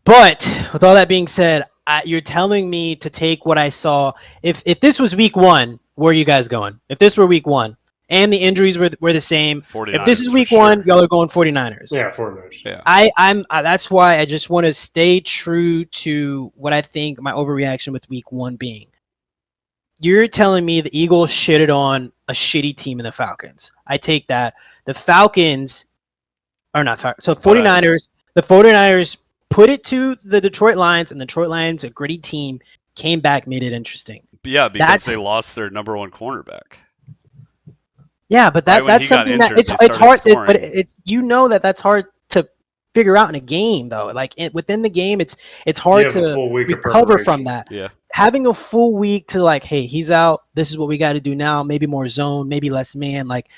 But with all that being said, you're telling me to take what I saw. If this was week 1, where are you guys going? If this were week 1 and the injuries were the same, if this is week 1, y'all are going 49ers. Yeah, 49ers. Yeah. I'm that's why I just want to stay true to what I think my overreaction with week 1 being. You're telling me the Eagles shitted on a shitty team in the Falcons. I take that. The Falcons are not Falcons. So 49ers, the 49ers put it to the Detroit Lions, and the Detroit Lions, a gritty team, came back, made it interesting. Yeah, because they lost their number 1 cornerback. Yeah, but that's something that it's hard. That's hard to figure out in a game, though. Like within the game, it's hard to recover from that. Yeah, having a full week to like, hey, he's out. This is what we got to do now. Maybe more zone, maybe less man. Like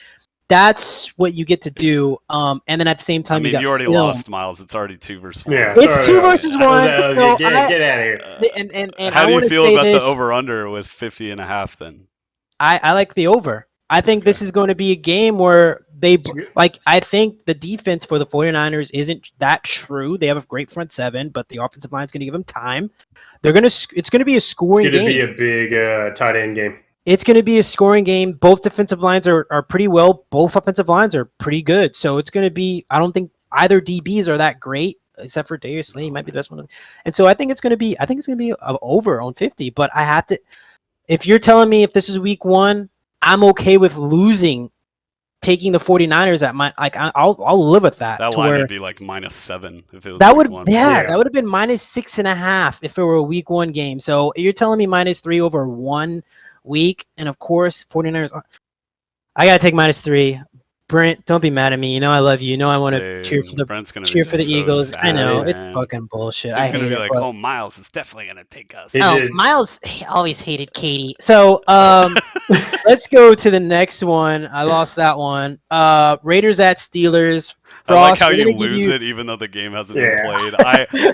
that's what you get to do. And then at the same time, you already lost Miles. It's already 2 versus 1. Yeah, it's 2 versus 1. So get out of here. And how do you feel about the over/under with 50.5? Then I like the over. I think this is going to be a game where I think the defense for the 49ers isn't that true. They have a great front 7, but the offensive line is going to give them time. It's going to be a scoring game. It's going to be a big tight end game. It's going to be a scoring game. Both defensive lines are pretty well. Both offensive lines are pretty good. So it's going to be, I don't think either DBs are that great, except for Darius Slay. He might be the best one. And so I think it's going to be over on 50, but I have to, if you're telling me if this is week 1, I'm okay with taking the 49ers at I'll live with that. That line would be like -7 if it was that week would 1. that would have been -6.5 if it were a week 1 game. So you're telling me -3 over 1 week, and of course 49ers. I gotta take -3. Brent, don't be mad at me. You know I love you. You know I want to cheer for the Eagles. Sad, I know man. it's fucking bullshit. He's gonna be like, "Oh, Miles is definitely gonna take us." Miles always hated Katie. So let's go to the next one. I lost that one. Raiders at Steelers. Frost, I like how you lose it even though the game hasn't been played.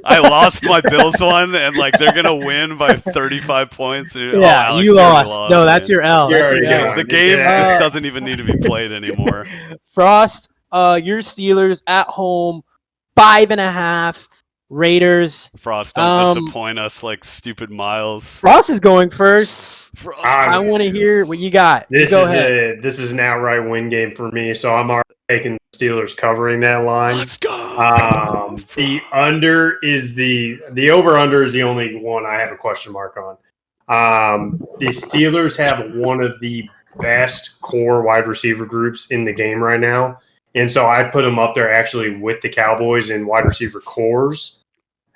I lost my Bills one, and like they're gonna win by 35 points. Yeah, you lost. No, that's your L. The game just doesn't even need to be played anymore. Frost, your Steelers at home, 5.5. Raiders. Frost, don't disappoint us like stupid Miles. Frost is going first. Frost, I want to hear what you got. This Go is ahead. this is an outright win game for me, so I'm already taking the Steelers covering that line. Let's go. The under is the over under is the only one I have a question mark on. The Steelers have one of the best core wide receiver groups in the game right now, and so I put them up there actually with the Cowboys in wide receiver cores.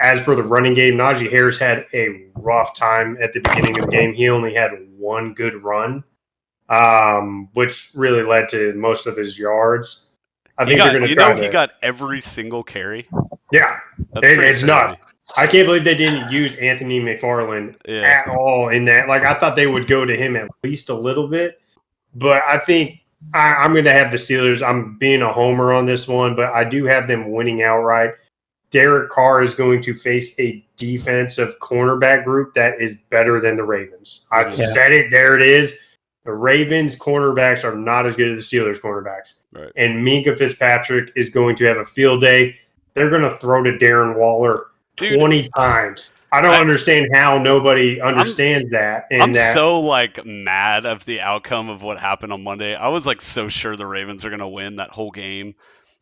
As for the running game, Najee Harris had a rough time at the beginning of the game. He only had one good run, which really led to most of his yards. I think they're going to try he got every single carry. Yeah, it's nuts. I can't believe they didn't use Anthony McFarland at all in that. Like, I thought they would go to him at least a little bit, but I think I'm going to have the Steelers. I'm being a homer on this one, but I do have them winning outright. Derek Carr is going to face a defensive cornerback group that is better than the Ravens. I've said it. There it is. The Ravens cornerbacks are not as good as the Steelers cornerbacks. Right. And Minka Fitzpatrick is going to have a field day. They're going to throw to Darren Waller 20 times. I don't understand how nobody understands that. And I'm so like mad of the outcome of what happened on Monday. I was like so sure the Ravens are going to win that whole game.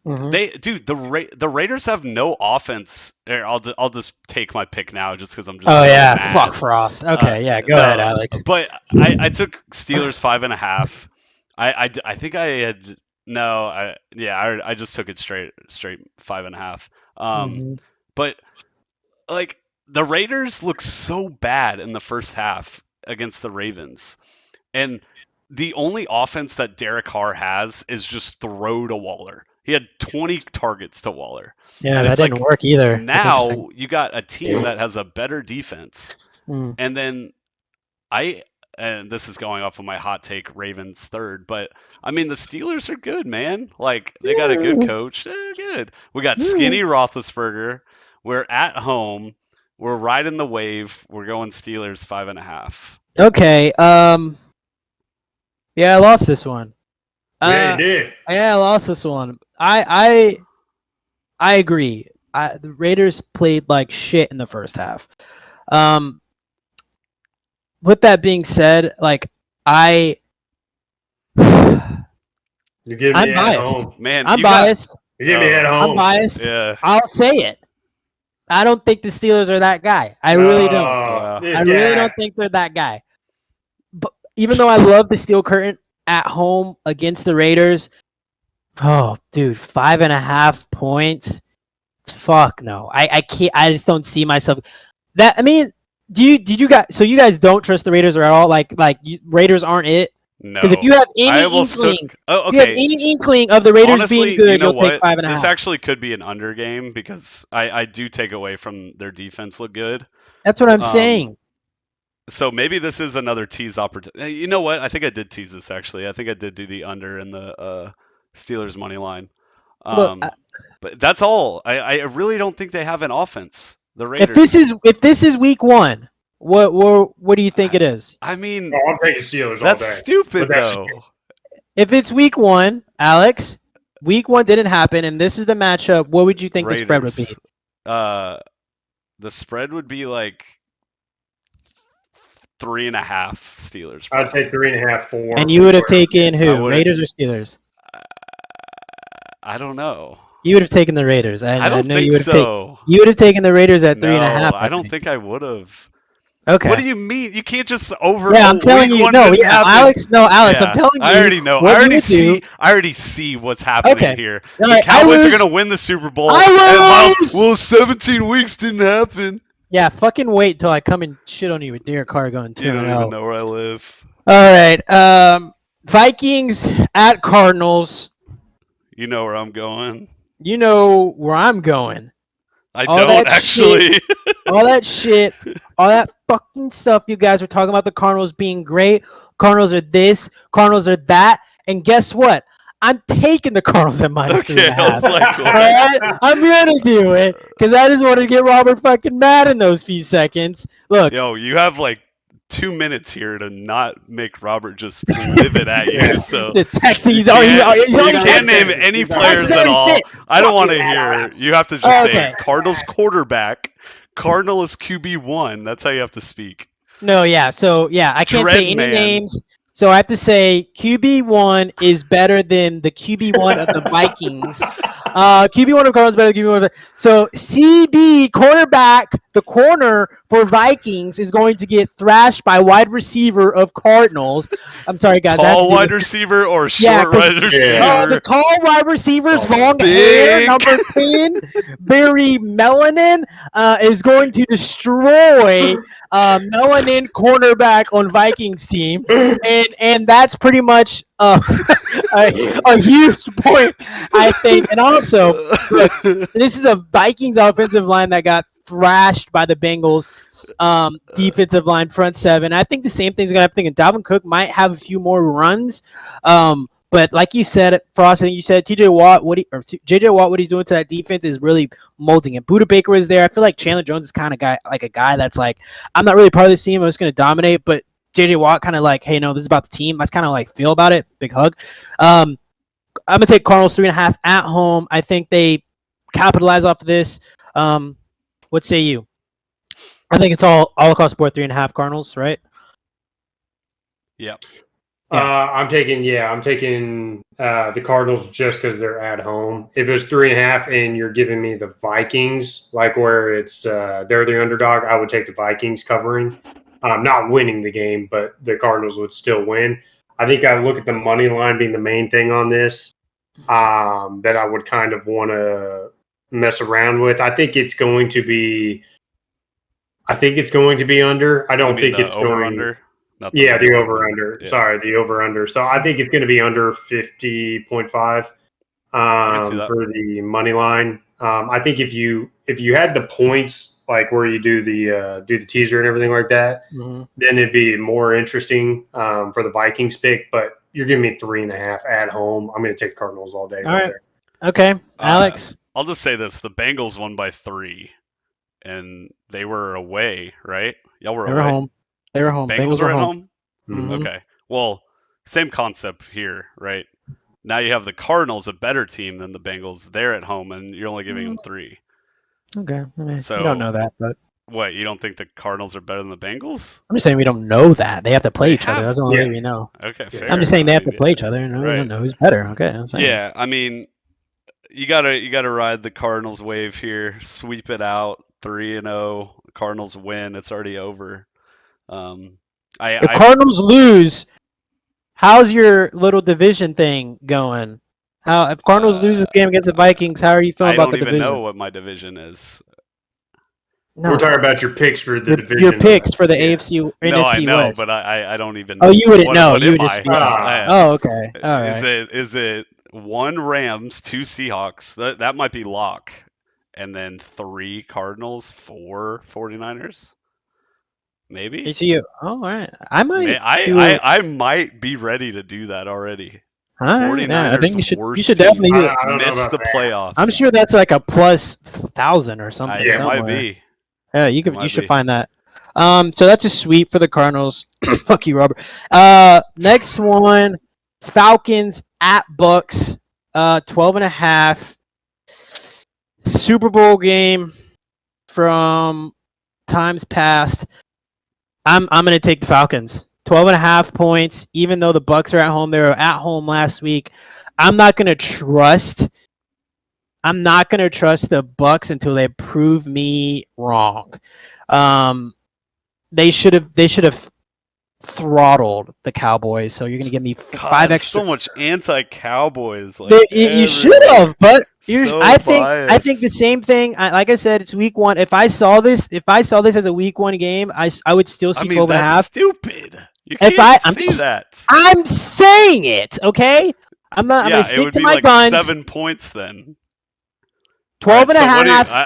Mm-hmm. The Raiders have no offense. I'll just take my pick now just because I'm just. Mad. Fuck Frost. Okay, go ahead, Alex. But I took Steelers 5.5. I think I had I just took it straight 5.5. But like the Raiders look so bad in the first half against the Ravens, and the only offense that Derek Carr has is just throw to Waller. He had 20 targets to Waller. Yeah, that didn't work either. Now you got a team that has a better defense. And then and this is going off of my hot take, Ravens third, but I mean, the Steelers are good, man. Like, they got a good coach. They're good. We got skinny Roethlisberger. We're at home. We're riding the wave. We're going Steelers 5.5. Okay. Yeah, I lost this one. Yeah, you did. Yeah, I lost this one. I agree. The Raiders played like shit in the first half. With that being said, like you give me I'm at biased. home. Man, I'm biased. You give me at home. I'm biased. Yeah. I'll say it. I don't think the Steelers are that guy. I really don't. I really don't think they're that guy. But even though I love the Steel Curtain at home against the Raiders, oh, dude, 5.5 points. Fuck no. I can't. I just don't see myself. That I mean, did you guys? So you guys don't trust the Raiders at all? Like Raiders aren't it? No. Because if you have any inkling, if you have any inkling of the Raiders honestly, being good, you know you'll take 5.5. This actually could be an under game because I do take away from their defense look good. That's what I'm saying. So maybe this is another tease opportunity. You know what? I think I did tease this actually. I think I did do the under in the Steelers money line. But that's all. I really don't think they have an offense. The Raiders. If this is week one, what do you think it is? I mean, I'm taking Steelers all day. That's stupid though. If it's week one, Alex, week one didn't happen, and this is the matchup. What would you think Raiders. the spread would be? The spread would be like 3.5 Steelers. I'd say 3.5, 4. And you would have taken who? Raiders or Steelers? I don't know. You would have taken the Raiders. I don't know think you would have so. You would have taken the Raiders at 3.5. I don't think I would have. Okay. What do you mean? You can't just over. Yeah, I'm telling you. No, yeah, Alex. No, Alex. Yeah, I'm telling you. I already know. I already see what's happening here. The Cowboys are gonna win the Super Bowl. I lose. Well, 17 weeks didn't happen. Yeah, fucking wait till I come and shit on you with Derek Carr going 2-0. You don't even know where I live. All right. Vikings at Cardinals. You know where I'm going. You know where I'm going. I don't actually. All that shit, all that fucking stuff you guys were talking about the Cardinals being great. Cardinals are this, Cardinals are that. And guess what? I'm taking the Cardinals at -3.5. All right? I'm going to do it because I just want to get Robert fucking mad in those few seconds. Look. Yo, you have like 2 minutes here to not make Robert just live it at you. So The Texans. you He's already can't name texting. any He's players already at all. said. I don't Fuck want to it. hear. You have to just Okay. say Cardinals quarterback. Cardinals QB1. That's how you have to speak. No, yeah. So yeah, I can't say any Dreadman. names. So I have to say QB1 is better than the QB1 of the Vikings. QB1 of Cardinals is better than QB1 of the. So CB cornerback, the corner for Vikings is going to get thrashed by wide receiver of Cardinals. I'm sorry, guys. I have to Tall do wide this. receiver or Yeah, short wide receiver? Oh, the tall wide receivers, long Big. hair, number 10, Barry Melanin is going to destroy Melanin cornerback on Vikings team, and that's pretty much a huge point, I think. And also, look, this is a Vikings offensive line that got thrashed by the Bengals defensive line, front seven. I think the same thing's going to happen. And Dalvin Cook might have a few more runs. But like you said, Frost, I think you said JJ Watt, what he's doing to that defense is really molding it. Buda Baker is there. I feel like Chandler Jones is kind of a guy that's like, I'm not really part of this team. I'm just going to dominate. But JJ Watt kind of like, hey, no, this is about the team. That's kind of like feel about it. Big hug. I'm going to take Cardinals 3.5 at home. I think they capitalize off of this. What say you? I think it's all across the board 3.5 Cardinals, right? Yep. I'm taking the Cardinals just because they're at home. If it was 3.5 and you're giving me the Vikings, like where it's they're the underdog, I would take the Vikings covering. Not winning the game, but the Cardinals would still win. I think I look at the money line being the main thing on this that I would kind of want to mess around with. I think it's going to be under. I don't think it's over going under. Yeah, the over-under. Yeah. Sorry, the over-under. So I think it's going to be under 50.5 for the money line. I think if you had the points, like where you do the teaser and everything like that, then it'd be more interesting for the Vikings pick. But you're giving me 3.5 at home. I'm going to take Cardinals all day. All right. Okay, Alex. I'll just say this: the Bengals won by 3, and they were away, right? Y'all were away. Home. They were home. Bengals were at home? Mm-hmm. Okay. Well, same concept here, right? Now you have the Cardinals, a better team than the Bengals. They're at home, and you're only giving them 3. Okay. I mean, So we don't know that, but what? You don't think the Cardinals are better than the Bengals? I'm just saying we don't know that. They have to play each other. That's the only way we know. Okay, fair. I'm just saying they have to play each other, and we don't know who's better. Okay. Yeah, I mean, you gotta ride the Cardinals wave here. Sweep it out, 3-0. Cardinals win. It's already over. If Cardinals lose, how's your little division thing going? If Cardinals lose this game against the Vikings, how are you feeling about the division? I don't even know what my division is. No. We're talking about your picks for the division. Your picks for the AFC or no, NFC I know, West. but I don't even. Oh, you wouldn't what, know. What you would just. Oh, okay. All right. Is it 1 Rams, 2 Seahawks? That might be lock, and then 3 Cardinals, 4 49ers. Maybe. All right. I might. I might be ready to do that already. 49ers, I think you should definitely do it. Miss the playoffs. I'm sure that's like a plus 1,000 or something. It might be. Yeah, you should find that. So that's a sweep for the Cardinals. Fuck you, Robert. Next one, Falcons at Bucks, 12.5. Super Bowl game from times past. I'm gonna take the Falcons. 12.5 points, even though the Bucks are at home. They were at home last week. I'm not gonna trust the Bucks until they prove me wrong. They should have throttled the Cowboys. So you're gonna give me 5 extra. So much anti-Cowboys. You should have, but I think the biased. same thing. Like I said, it's week 1. If I saw this as a week 1 game, I would still see 12.5. That's stupid. You can't see that. I'm saying it, okay? I'm gonna stick to my guns. 7 points then. 12.5.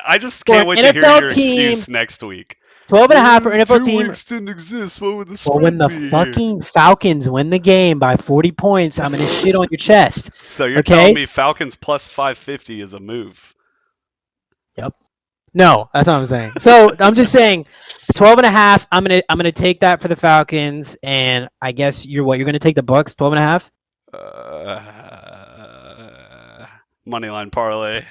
I just can't wait to hear your excuse next week. 12.5 for NFL team. 2 weeks didn't exist. What would the Well, when the fucking Falcons win the game by 40 points, I'm gonna sit on your chest. So you're telling me Falcons plus 550 is a move? Yep. No, that's what I'm saying. So I'm just saying 12.5. I'm gonna take that for the Falcons, and I guess you're gonna take the Bucks 12.5. Moneyline parlay.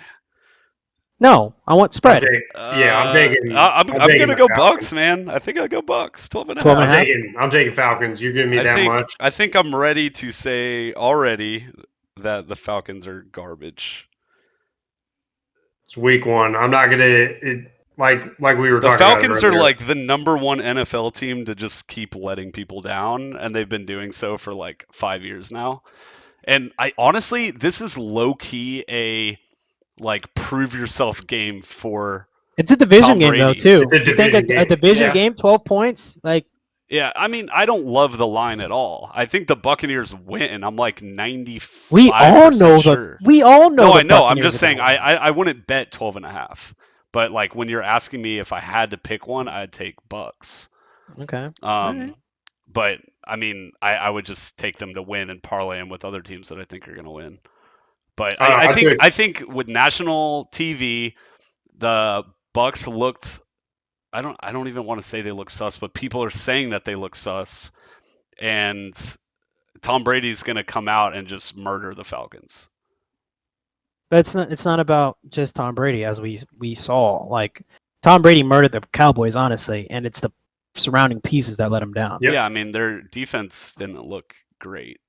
No, I want spread. I'm taking. I'm taking gonna the go Falcons. Bucks, man. I think I'll go Bucks. 12.5. 12.5. I'm taking Falcons. You're giving me that much. I think I'm ready to say already that the Falcons are garbage. It's week 1. I'm not gonna like we were The talking Falcons about are earlier. like the number 1 NFL team to just keep letting people down, and they've been doing so for like 5 years now. And I honestly, this is low key a like prove yourself game for. It's a division Tom game though Brady. too. It's a You think division a game. division Yeah. game, 12 points, like. Yeah, I mean, I don't love the line at all. I think the Buccaneers win. I'm like 95% We all know sure. We all know. No, the I know. I'm Buccaneers just are saying gonna win. I wouldn't bet 12.5. But like when you're asking me if I had to pick one, I'd take Bucks. Okay. Right. But I mean, I would just take them to win and parlay them with other teams that I think are going to win. But I think with national TV, the Bucks looked. I don't even want to say they look sus, but people are saying that they look sus, and Tom Brady's going to come out and just murder the Falcons. But it's not about just Tom Brady, as we saw. Like Tom Brady murdered the Cowboys, honestly, and it's the surrounding pieces that let him down. Yep. Yeah, I mean their defense didn't look great,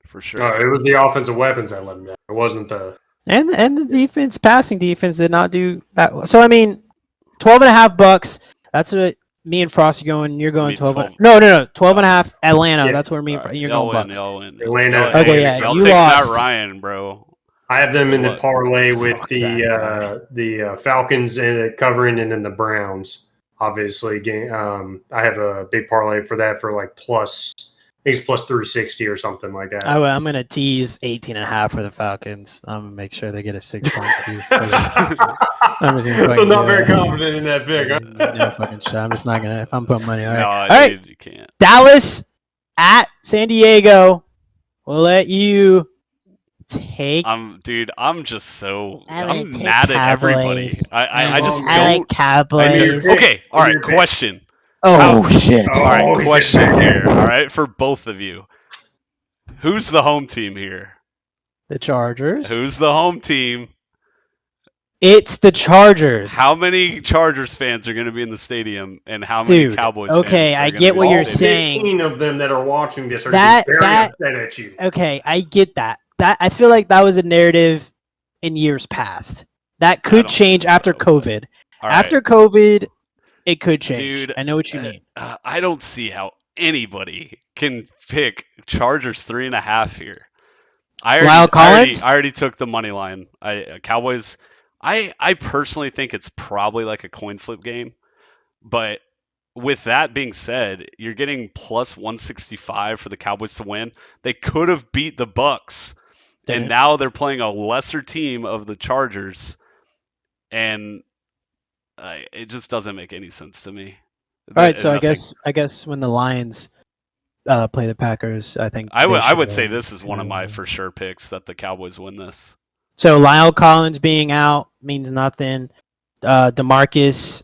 for sure. It was the offensive weapons that let him down. It wasn't the And the defense, passing defense, did not do that. So I mean, 12.5 Bucks. That's what me and Frost are going. You're going 12. No. 12.5 Atlanta. Yeah. That's where me and you're going Bucks. Y'all win. Atlanta. Okay, yeah, Y'all you take lost. Matt Ryan, bro. I have them in the Look. parlay with Fuck the Falcons and covering, and then the Browns. Obviously, I have a big parlay for that for like plus. I think it's plus 360 or something like that. I'm gonna tease 18.5 for the Falcons. I'm gonna make sure they get a 6-point tease. So not very confident in that pick. Huh? No fucking shot. I'm just not gonna. If I'm putting money, all right. No, All dude, right. you can't. Dallas at San Diego. We'll let you take. Dude, I'm just so I'm I'm mad at everybody. I just I don't. like Cowboys. Okay, all right. Question. Oh shit! All right, Oh, question shit. here. All right, for both of you. Who's the home team here? The Chargers. Who's the home team? It's the Chargers. How many Chargers fans are going to be in the stadium, and how many Dude, Cowboys okay, fans? I are gonna get be what in the you're stadium? saying. 15 of them that are watching this are That- very that- upset at you. Okay, I get that. That I feel like that was a narrative in years past. That I could don't change think after so, but- COVID. All right. After COVID, it could change. Dude, I know what you mean. I don't see how anybody can pick Chargers 3.5 here. Lyle Collins? I already took the money line. Cowboys. I personally think it's probably like a coin flip game, but with that being said, you're getting plus 165 for the Cowboys to win. They could have beat the Bucks, and now they're playing a lesser team of the Chargers, and it just doesn't make any sense to me. All right, so I guess when the Lions play the Packers, I think I would say this is one of my for sure picks that the Cowboys win this. So Lyle Collins being out means nothing. DeMarcus,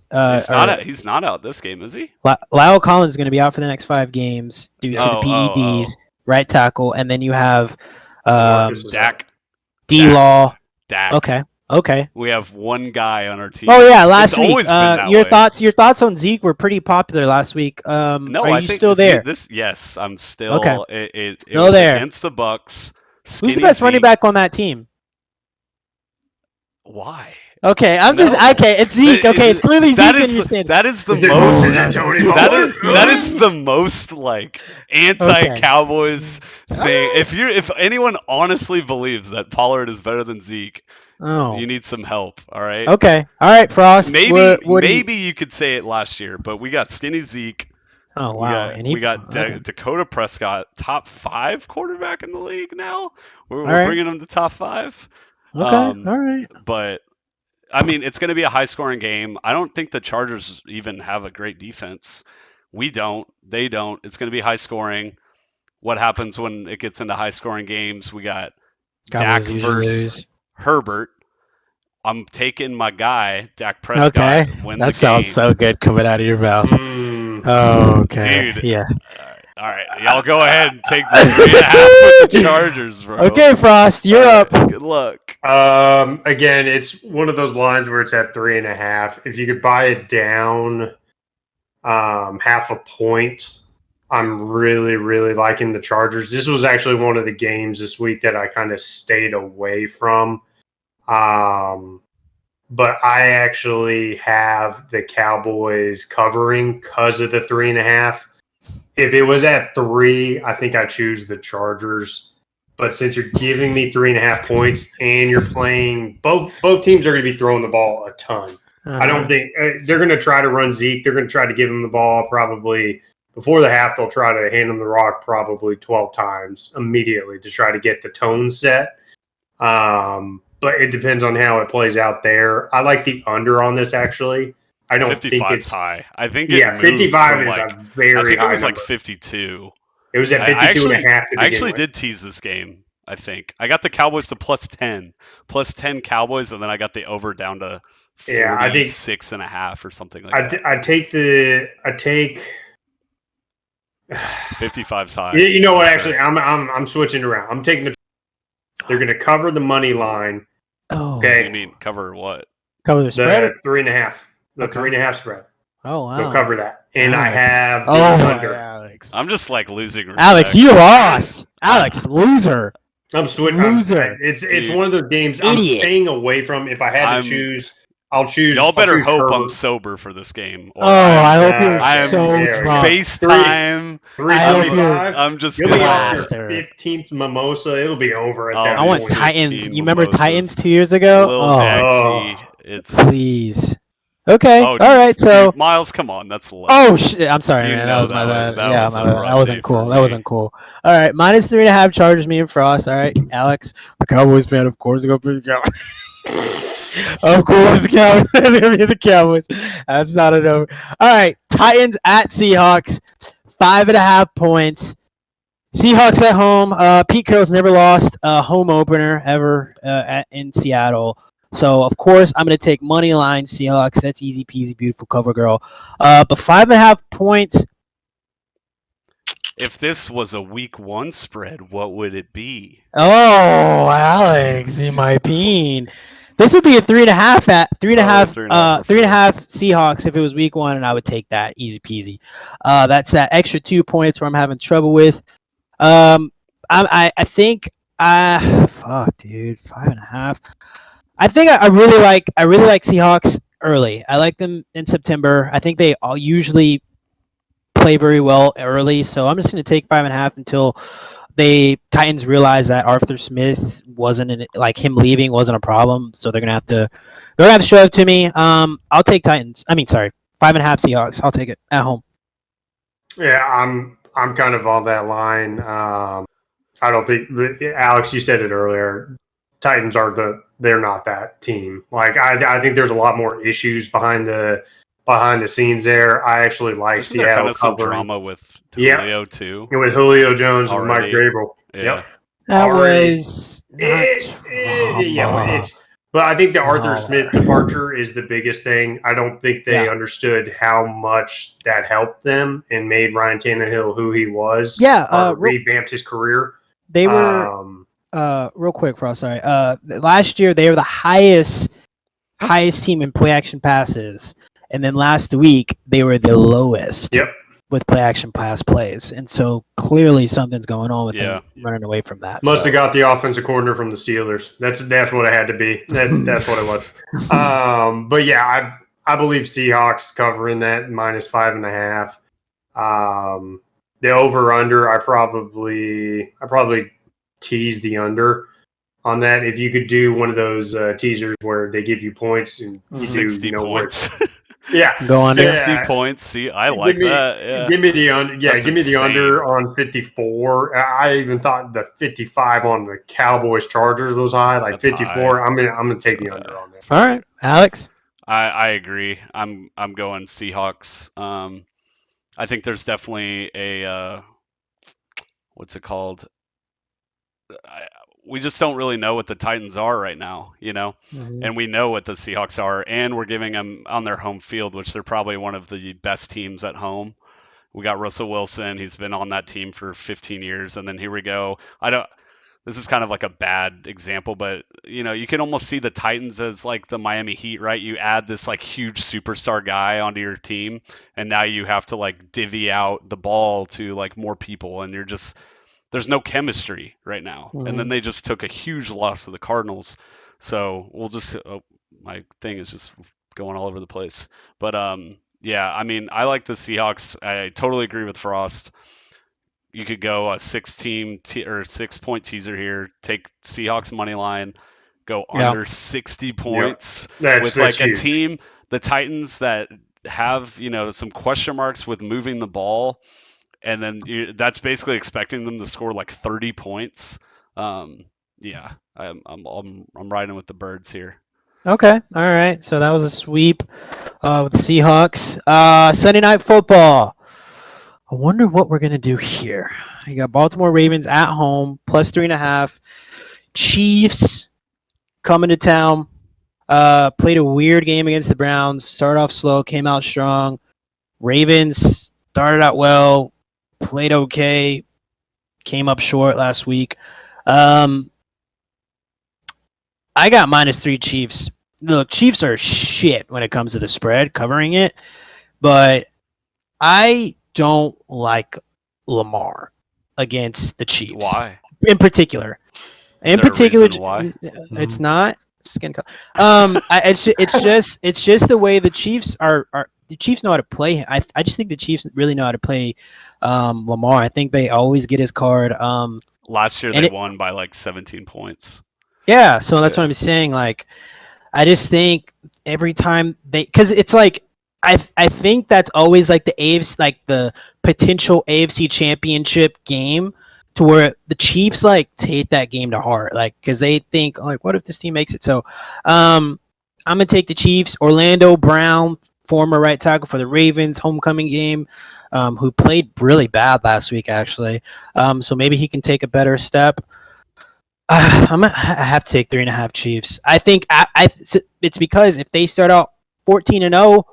he's not out this game, is he? Lyle Collins is going to be out for the next 5 games due to the PEDs, right tackle, and then you have Dak. D-Law. Dak. Okay. We have one guy on our team. Oh yeah, last It's week. always been that your way. thoughts on Zeke were pretty popular last week. No, are I you think still there? Yes, I'm still. Okay. It Still was there. against the Bucks. Who's the best running back on that team? Why? Okay, it's Zeke. Okay, it's clearly Zeke. That is the most. That is the most like anti-Cowboys thing. If anyone honestly believes that Pollard is better than Zeke, you need some help. All right. Okay. All right, Frost. Maybe you could say it last year, but we got skinny Zeke. Oh wow! We got Dakota Prescott, top 5 quarterback in the league now. We're bringing him to top 5. Okay. All right. But I mean, it's going to be a high-scoring game. I don't think the Chargers even have a great defense. We don't. They don't. It's going to be high-scoring. What happens when it gets into high-scoring games? We got Dak versus Herbert. I'm taking my guy, Dak Prescott. Okay, Win that the sounds game. so good coming out of your mouth. Mm. Oh, okay, Dude. yeah. All right, y'all go ahead and take the 3.5 with the Chargers, bro. Okay, Frost, you're up. Good luck. Again, it's one of those lines where it's at 3.5. If you could buy it down, half a point, I'm really, really liking the Chargers. This was actually one of the games this week that I kind of stayed away from. But I actually have the Cowboys covering because of the 3.5. If it was at 3, I think I choose the Chargers. But since you're giving me 3.5 points and you're playing both teams are going to be throwing the ball a ton. I don't think they're going to try to run Zeke. They're going to try to give him the ball probably before the half. They'll try to hand him the rock probably 12 times immediately to try to get the tone set. But it depends on how it plays out there. I like the under on this actually. I don't think it's high. I think 55 is like, a very I think high it was number. like 52. It was at 52 and a half. I actually did tease this game. I think I got the Cowboys to +10 Cowboys, and then I got the over down to 46.5 or something like that. I take 55's high. You know what? Actually, I'm switching around. I'm taking they're going to cover the money line. Oh, okay. You mean cover what? Cover the spread. The 3.5. The Okay. 3.5 spread. Oh wow. They'll cover that, and Alex. I have the under. Alex. I'm just like losing respect. Alex, you lost. Alex, loser. I'm switching. Loser. It's Dude. one of those games Idiot. I'm staying away from. If I had to choose, I'll choose. Y'all better choose hope I'm Herbert. sober for this game. Oh, I hope I'm you're so drunk. FaceTime. 3:45. I'm just You'll be gonna. off your Blaster. 15th mimosa. It'll be over at that I want point. Titans. You remember mimosas. Titans 2 years ago? Lil Oh, Maxi. It's. please. Okay. Oh, all right. So. dude, Miles, come on, that's low. Oh shit! I'm sorry, You man. know That was my bad. that Yeah, was my a bad. rough That wasn't day cool. for That me. wasn't cool. All right, -3.5 Chargers. Me and Frost. All right, Alex, a Cowboys fan, of course, go for the Cowboys. Of course, Cowboys. It's gonna be the Cowboys. That's not an over. All right, Titans at Seahawks, 5.5 points. Seahawks at home. Pete Carroll's never lost a home opener ever in Seattle. So, of course, I'm going to take money line Seahawks. That's easy peasy, beautiful cover girl. But 5.5 points. If this was a week 1 spread, what would it be? Oh, Alex, you might be. This would be a 3.5 at 3.5 Seahawks if it was week 1, and I would take that easy peasy. That's that extra 2 points where I'm having trouble with. I think fuck, dude, 5.5. I think I really like Seahawks early. I like them in September. I think they all usually play very well early, so I'm just going to take 5.5 until Titans realize that Arthur Smith him leaving wasn't a problem. So they're gonna have to show it to me. I'll take Titans. 5.5 Seahawks. I'll take it at home. Yeah, I'm kind of on that line. I don't think Alex, you said it earlier. Titans they're not that team. Like I think there's a lot more issues behind the scenes there. I actually like Isn't there Seattle kind of some covering. drama with Julio too? And with Julio Jones and Mike Already. Grable. Yeah. Yep. That Already. was not But I think the Arthur Smith departure is the biggest thing. I don't think they understood how much that helped them and made Ryan Tannehill who he was. Yeah, revamped his career. They were real quick, Frost. Sorry. Last year they were the highest team in play action passes, and then last week they were the lowest. Yep. With play action pass plays, and so clearly something's going on with them running away from that. Must have got the offensive coordinator from the Steelers. That's what it had to be. That's what it was. But yeah, I believe Seahawks covering that -5.5. The over under, I probably tease the under on that. If you could do one of those teasers where they give you points and you 60 points. Yeah, go under 60 points. See, I like that. Yeah. Give me the under. Yeah, That's give me the insane. under on 54. I even thought the 55 on the Cowboys Chargers was high, like That's 54. high. I'm gonna take the under on that. All right, Alex. I agree. I'm going Seahawks. I think there's definitely a what's it called? we just don't really know what the Titans are right now, and we know what the Seahawks are, and we're giving them on their home field, which they're probably one of the best teams at home. We got Russell Wilson. He's been on that team for 15 years. And then here we go. This is kind of like a bad example, but you can almost see the Titans as like the Miami Heat, right? You add this like huge superstar guy onto your team, and now you have to like divvy out the ball to like more people, and there's no chemistry right now. Mhm. And then they just took a huge loss to the Cardinals. So my thing is just going all over the place. But yeah, I mean, I like the Seahawks. I totally agree with Frost. You could go a 6-point teaser here. Take Seahawks money line. Go under 60 points with like a team, the Titans, that have some question marks with moving the ball, and then that's basically expecting them to score like 30 points. Yeah, I'm riding with the birds here. Okay, all right. So that was a sweep with the Seahawks. Sunday Night Football. I wonder what we're gonna do here. You got Baltimore Ravens at home, plus 3.5. Chiefs coming to town. Played a weird game against the Browns. Started off slow, came out strong. Ravens started out well, played okay, came up short last week. I got -3 Chiefs. Look, Chiefs are shit when it comes to the spread, covering it, but I don't like Lamar against the Chiefs. Why? In particular, why? It's not skin color. It's just the way the Chiefs are. The Chiefs know how to play him. I just think the Chiefs really know how to play Lamar. I think they always get his card. Last year they won by like 17 points. Yeah, so that's what I'm saying. Like, I just think every time because it's like I think that's always like the AFC, like the potential AFC Championship game, to where the Chiefs like take that game to heart, like because they think like, what if this team makes it? So, I'm gonna take the Chiefs. Orlando Brown, former right tackle for the Ravens, homecoming game, who played really bad last week actually. So maybe he can take a better step. I have to take 3.5 Chiefs. I think it's because if they start out 14-0,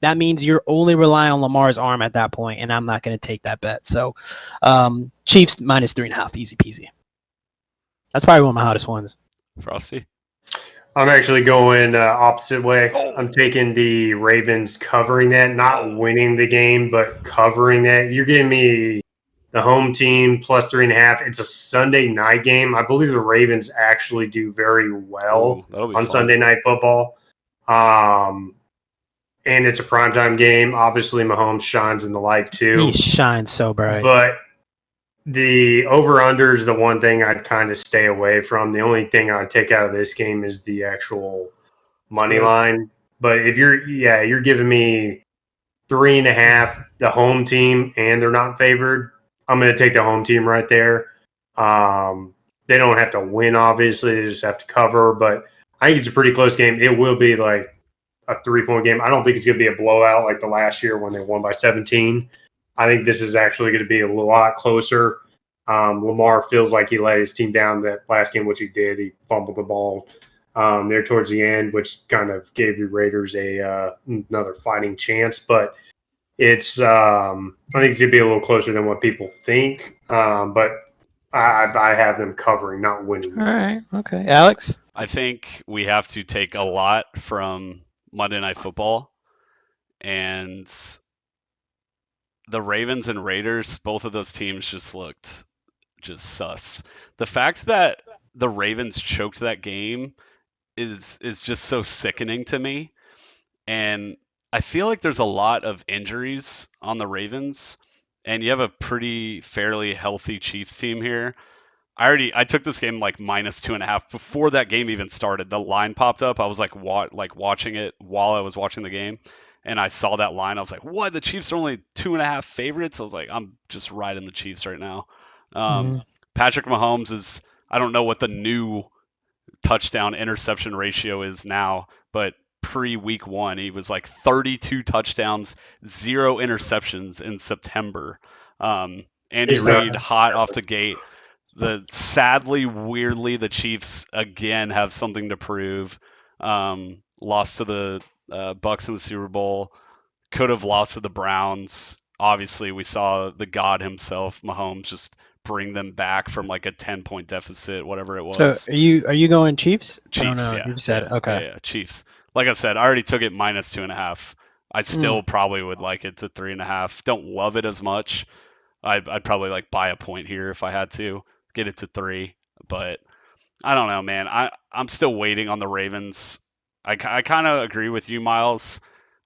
that means you're only relying on Lamar's arm at that point, and I'm not going to take that bet. So, Chiefs -3.5, easy peasy. That's probably one of my hottest ones. Frosty? I'm actually going opposite way. I'm taking the Ravens covering that, not winning the game, but covering that. You're giving me the home team plus 3.5. It's a Sunday night game. I believe the Ravens actually do very well on Sunday Night Football. And it's a primetime game. Obviously, Mahomes shines in the light too. He shines so bright. But the over-under is the one thing I'd kind of stay away from. The only thing I'd take out of this game is the actual money line. But if you're giving me 3.5, the home team, and they're not favored, I'm going to take the home team right there. They don't have to win, obviously. They just have to cover. But I think it's a pretty close game. It will be like a 3-point game. I don't think it's going to be a blowout like the last year when they won by 17. I think this is actually going to be a lot closer. Lamar feels like he let his team down that last game, which he did. He fumbled the ball there towards the end, which kind of gave the Raiders another fighting chance. But it's I think it's going to be a little closer than what people think. But I have them covering, not winning. All right. Okay. Alex? I think we have to take a lot from Monday Night Football, and the Ravens and Raiders, both of those teams just looked just sus. The fact that the Ravens choked that game is just so sickening to me. And I feel like there's a lot of injuries on the Ravens, and you have a pretty fairly healthy Chiefs team here. I took this game like -2.5 before that game even started. The line popped up. I was like watching it while I was watching the game, and I saw that line. I was like, "What? The Chiefs are only 2.5 favorites." I was like, "I'm just riding the Chiefs right now." Patrick Mahomes is, I don't know what the new touchdown interception ratio is now, but pre-week 1, he was like 32 touchdowns, 0 interceptions in September. Andy Reid hot off the gate. Sadly, weirdly, the Chiefs again have something to prove. Lost to the Bucks in the Super Bowl. Could have lost to the Browns. Obviously, we saw the God himself, Mahomes, just bring them back from like a 10-point deficit, whatever it So was. are you going Chiefs? I don't Chiefs, know. yeah. You've said okay. Yeah, Chiefs. Like I said, I already took it minus 2.5. I still probably would like it to 3.5. Don't love it as much. I'd probably like buy a point here if I had to get it to 3. But I don't know, man. I'm still waiting on the Ravens. I kind of agree with you, Miles.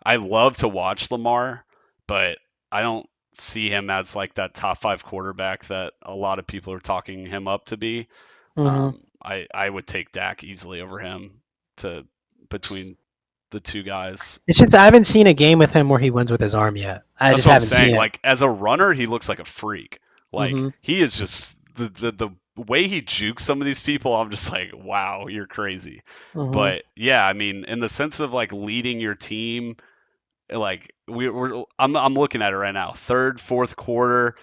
I love to watch Lamar, but I don't see him as like that top 5 quarterback that a lot of people are talking him up to be. Mm-hmm. I would take Dak easily over him to between the two guys. It's just I haven't seen a game with him where he wins with his arm yet. I That's just what I'm haven't saying. seen it. Like as a runner, he looks like a freak. Like Mm-hmm. he is just the way he jukes some of these people. I'm just like, wow, you're crazy. Mm-hmm. But yeah, I mean, in the sense of like leading your team, like I'm looking at it right now. Third, fourth quarter,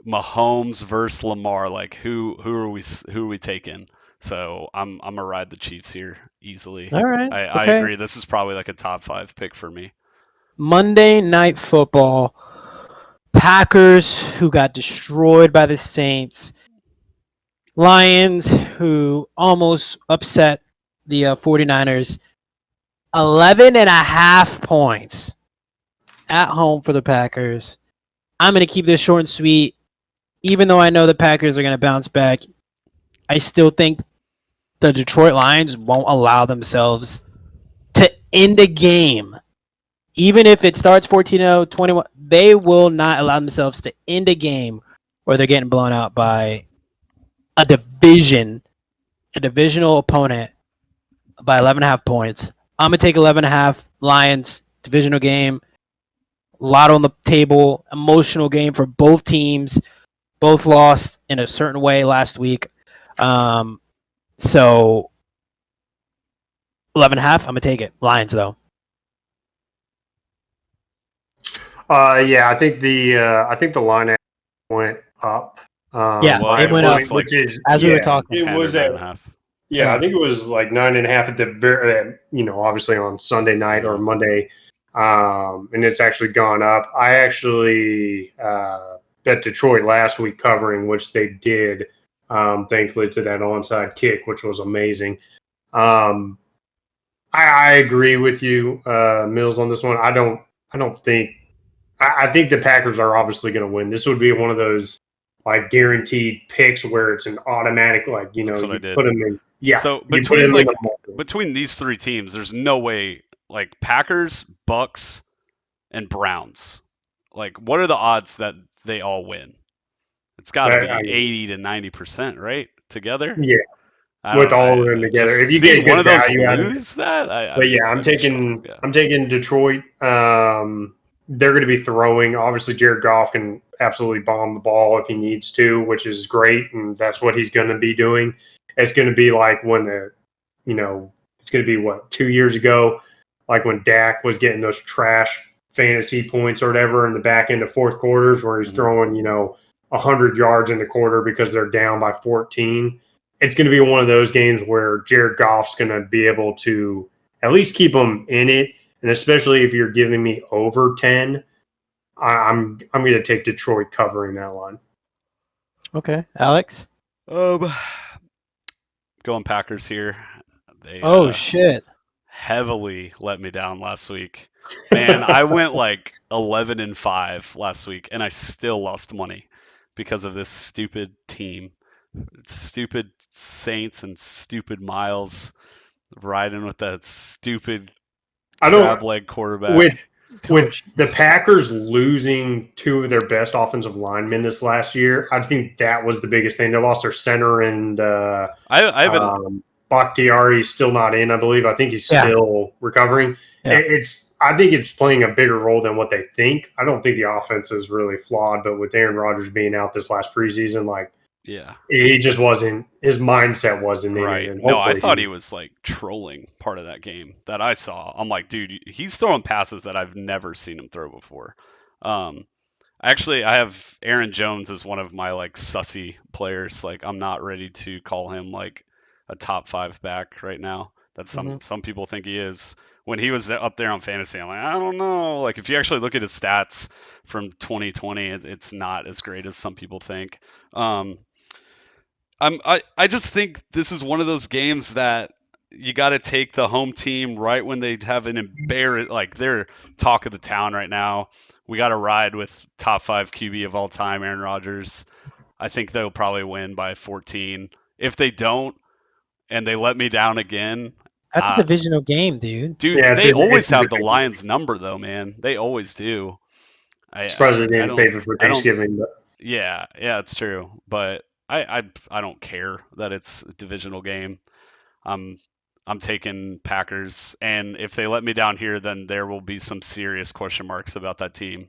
Mahomes versus Lamar. Like who are we taking? So I'm gonna ride the Chiefs here easily. All right. I Okay. agree. This is probably like a top 5 pick for me. Monday Night Football. Packers, who got destroyed by the Saints. Lions, who almost upset the 49ers. 11.5 points at home for the Packers. I'm going to keep this short and sweet. Even though I know the Packers are going to bounce back, I still think the Detroit Lions won't allow themselves to end a game. Even if it starts 14-0, 21, they will not allow themselves to end a game where they're getting blown out by a divisional opponent by 11.5 points. I'm going to take 11.5 Lions, divisional game. A lot on the table, emotional game for both teams. Both lost in a certain way last week. So 11.5, I'm going to take it. Lions, though. Yeah, I think the line went up. Yeah, Well, it went up, was like which is as we were talking. It 10 was or at 9.5. Yeah, I think it was like 9.5 at the very, obviously on Sunday night or Monday, and it's actually gone up. I actually bet Detroit last week covering, which they did, thankfully to that onside kick, which was amazing. I agree with you, Mills, on this one. I think the Packers are obviously going to win. This would be one of those like guaranteed picks where it's an automatic, like That's what I you did. put them in. Yeah, So you put them in the market. between these 3 teams, there's no way like Packers, Bucks, and Browns. Like, what are the odds that they all win? It's got to be 80 to 90%, right? Together. Yeah, I with don't. all of them together. Just If you get seeing one good of those value out of it. lose that, But yeah, I'm taking Detroit. They're going to be throwing. Obviously, Jared Goff can absolutely bomb the ball if he needs to, which is great, and that's what he's going to be doing. It's going to be like when it's going to be 2 years ago, like when Dak was getting those trash fantasy points or whatever in the back end of fourth quarters, where he's throwing 100 yards in the quarter because they're down by 14. It's going to be one of those games where Jared Goff's going to be able to at least keep them in it. And especially if you're giving me over 10, I'm going to take Detroit covering that line. Okay, Alex? Going Packers here. They shit. heavily let me down last week. Man, I went like 11-5 last week, and I still lost money because of this stupid team. Stupid Saints and stupid Miles riding with that stupid crab leg quarterback. With the Packers losing 2 of their best offensive linemen this last year, I think that was the biggest thing. They lost their center, and Bakhtiari's still not in, I believe. I think he's still recovering. Yeah. I think it's playing a bigger role than what they think. I don't think the offense is really flawed, but with Aaron Rodgers being out this last preseason, he just wasn't. His mindset wasn't right. in it. No, I thought he was like trolling part of that game that I saw. I'm like, dude, he's throwing passes that I've never seen him throw before. Actually, I have Aaron Jones as one of my like sussy players. Like I'm not ready to call him like a top 5 back right now. That's some people think he is. When he was up there on fantasy, I'm like, I don't know. Like if you actually look at his stats from 2020, it's not as great as some people think. I just think this is one of those games that you got to take the home team right when they have an like they're talk of the town right now. We got to ride with top 5 QB of all time, Aaron Rodgers. I think they'll probably win by 14. If they don't and they let me down again, That's a divisional game, dude. Dude, Yeah, they always have the game. Lions number though, man. They always do. Surprised they didn't save it for Thanksgiving. But. Yeah, it's true. But I don't care that it's a divisional game. I'm taking Packers, and if they let me down here, then there will be some serious question marks about that team.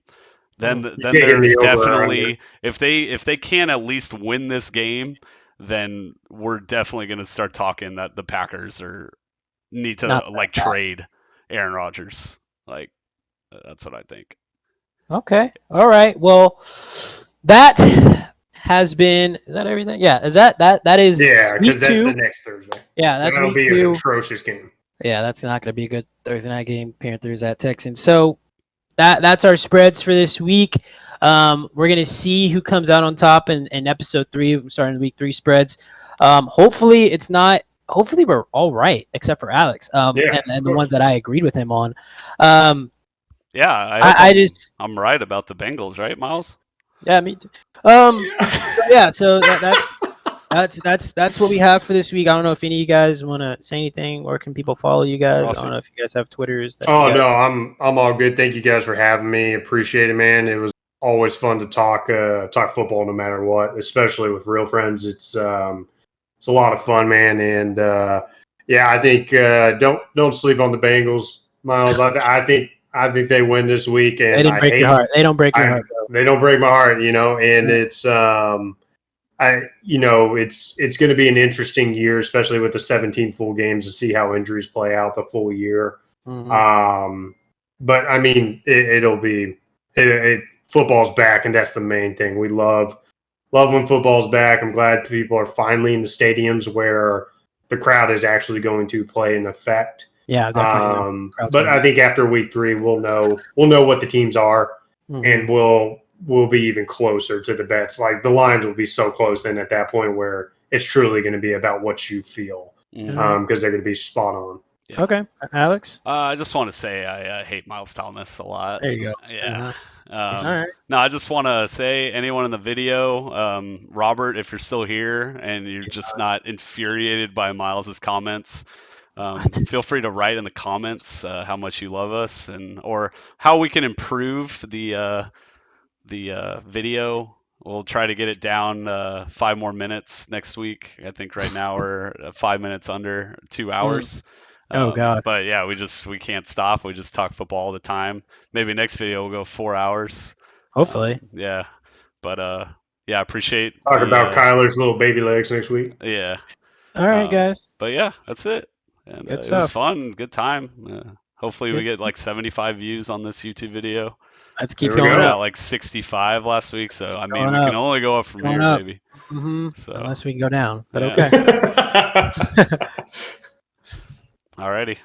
Then there's definitely if they can't at least win this game, then we're definitely going to start talking that the Packers need to like trade Aaron Rodgers. Like that's what I think. Okay. All right. Well, that has been. Is that everything? Yeah. Is that is? Yeah, because that's the next Thursday. Yeah, that'll be an atrocious game. Yeah, that's not going to be a good Thursday night game. Panthers at Texans. So that's our spreads for this week. We're going to see who comes out on top in episode 3. Starting week 3 spreads. Hopefully it's not. Hopefully we're all right except for Alex. And the ones that I agreed with him on. Yeah, I'm right about the Bengals, right, Miles? Yeah, me too. So that's what we have for this week. I don't know if any of you guys want to say anything, or can people follow you guys? I don't know if you guys have Twitters. No, I'm all good. Thank you guys for having me. Appreciate it, man. It was always fun to talk football, no matter what, especially with real friends. It's a lot of fun, man. And I think don't sleep on the Bengals, Miles. I think they win this week, and they didn't break your heart. They don't break your heart. They don't break my heart, and it's it's going to be an interesting year, especially with the 17 full games, to see how injuries play out the full year. Mm-hmm. But I mean, it'll be football's back, and that's the main thing. We love when football's back. I'm glad people are finally in the stadiums where the crowd is actually going to play an effect. Yeah, definitely. But I think after week 3, we'll know what the teams are, and we'll be even closer to the bets. Like the lines will be so close then at that point where it's truly going to be about what you feel, because they're going to be spot on. Yeah. Okay, Alex. I just want to say I hate Miles Thomas a lot. There you go. Yeah. All right. No, I just want to say, anyone in the video, Robert, if you're still here and you're just not infuriated by Miles's comments. Feel free to write in the comments how much you love us or how we can improve the video. We'll try to get it down 5 more minutes next week. I think right now we're 5 minutes under 2 hours. Oh God! But yeah, we can't stop. We just talk football all the time. Maybe next video will go 4 hours. Hopefully. Yeah, but I appreciate talk about Kyler's little baby legs next week. Yeah. All right, guys. But yeah, that's it. And it was fun, good time. Hopefully we get like 75 views on this YouTube video. Let's keep going. We got like 65 last week, so I mean we can only go up from here, maybe. Mm-hmm. So, unless we can go down, but okay. Alrighty.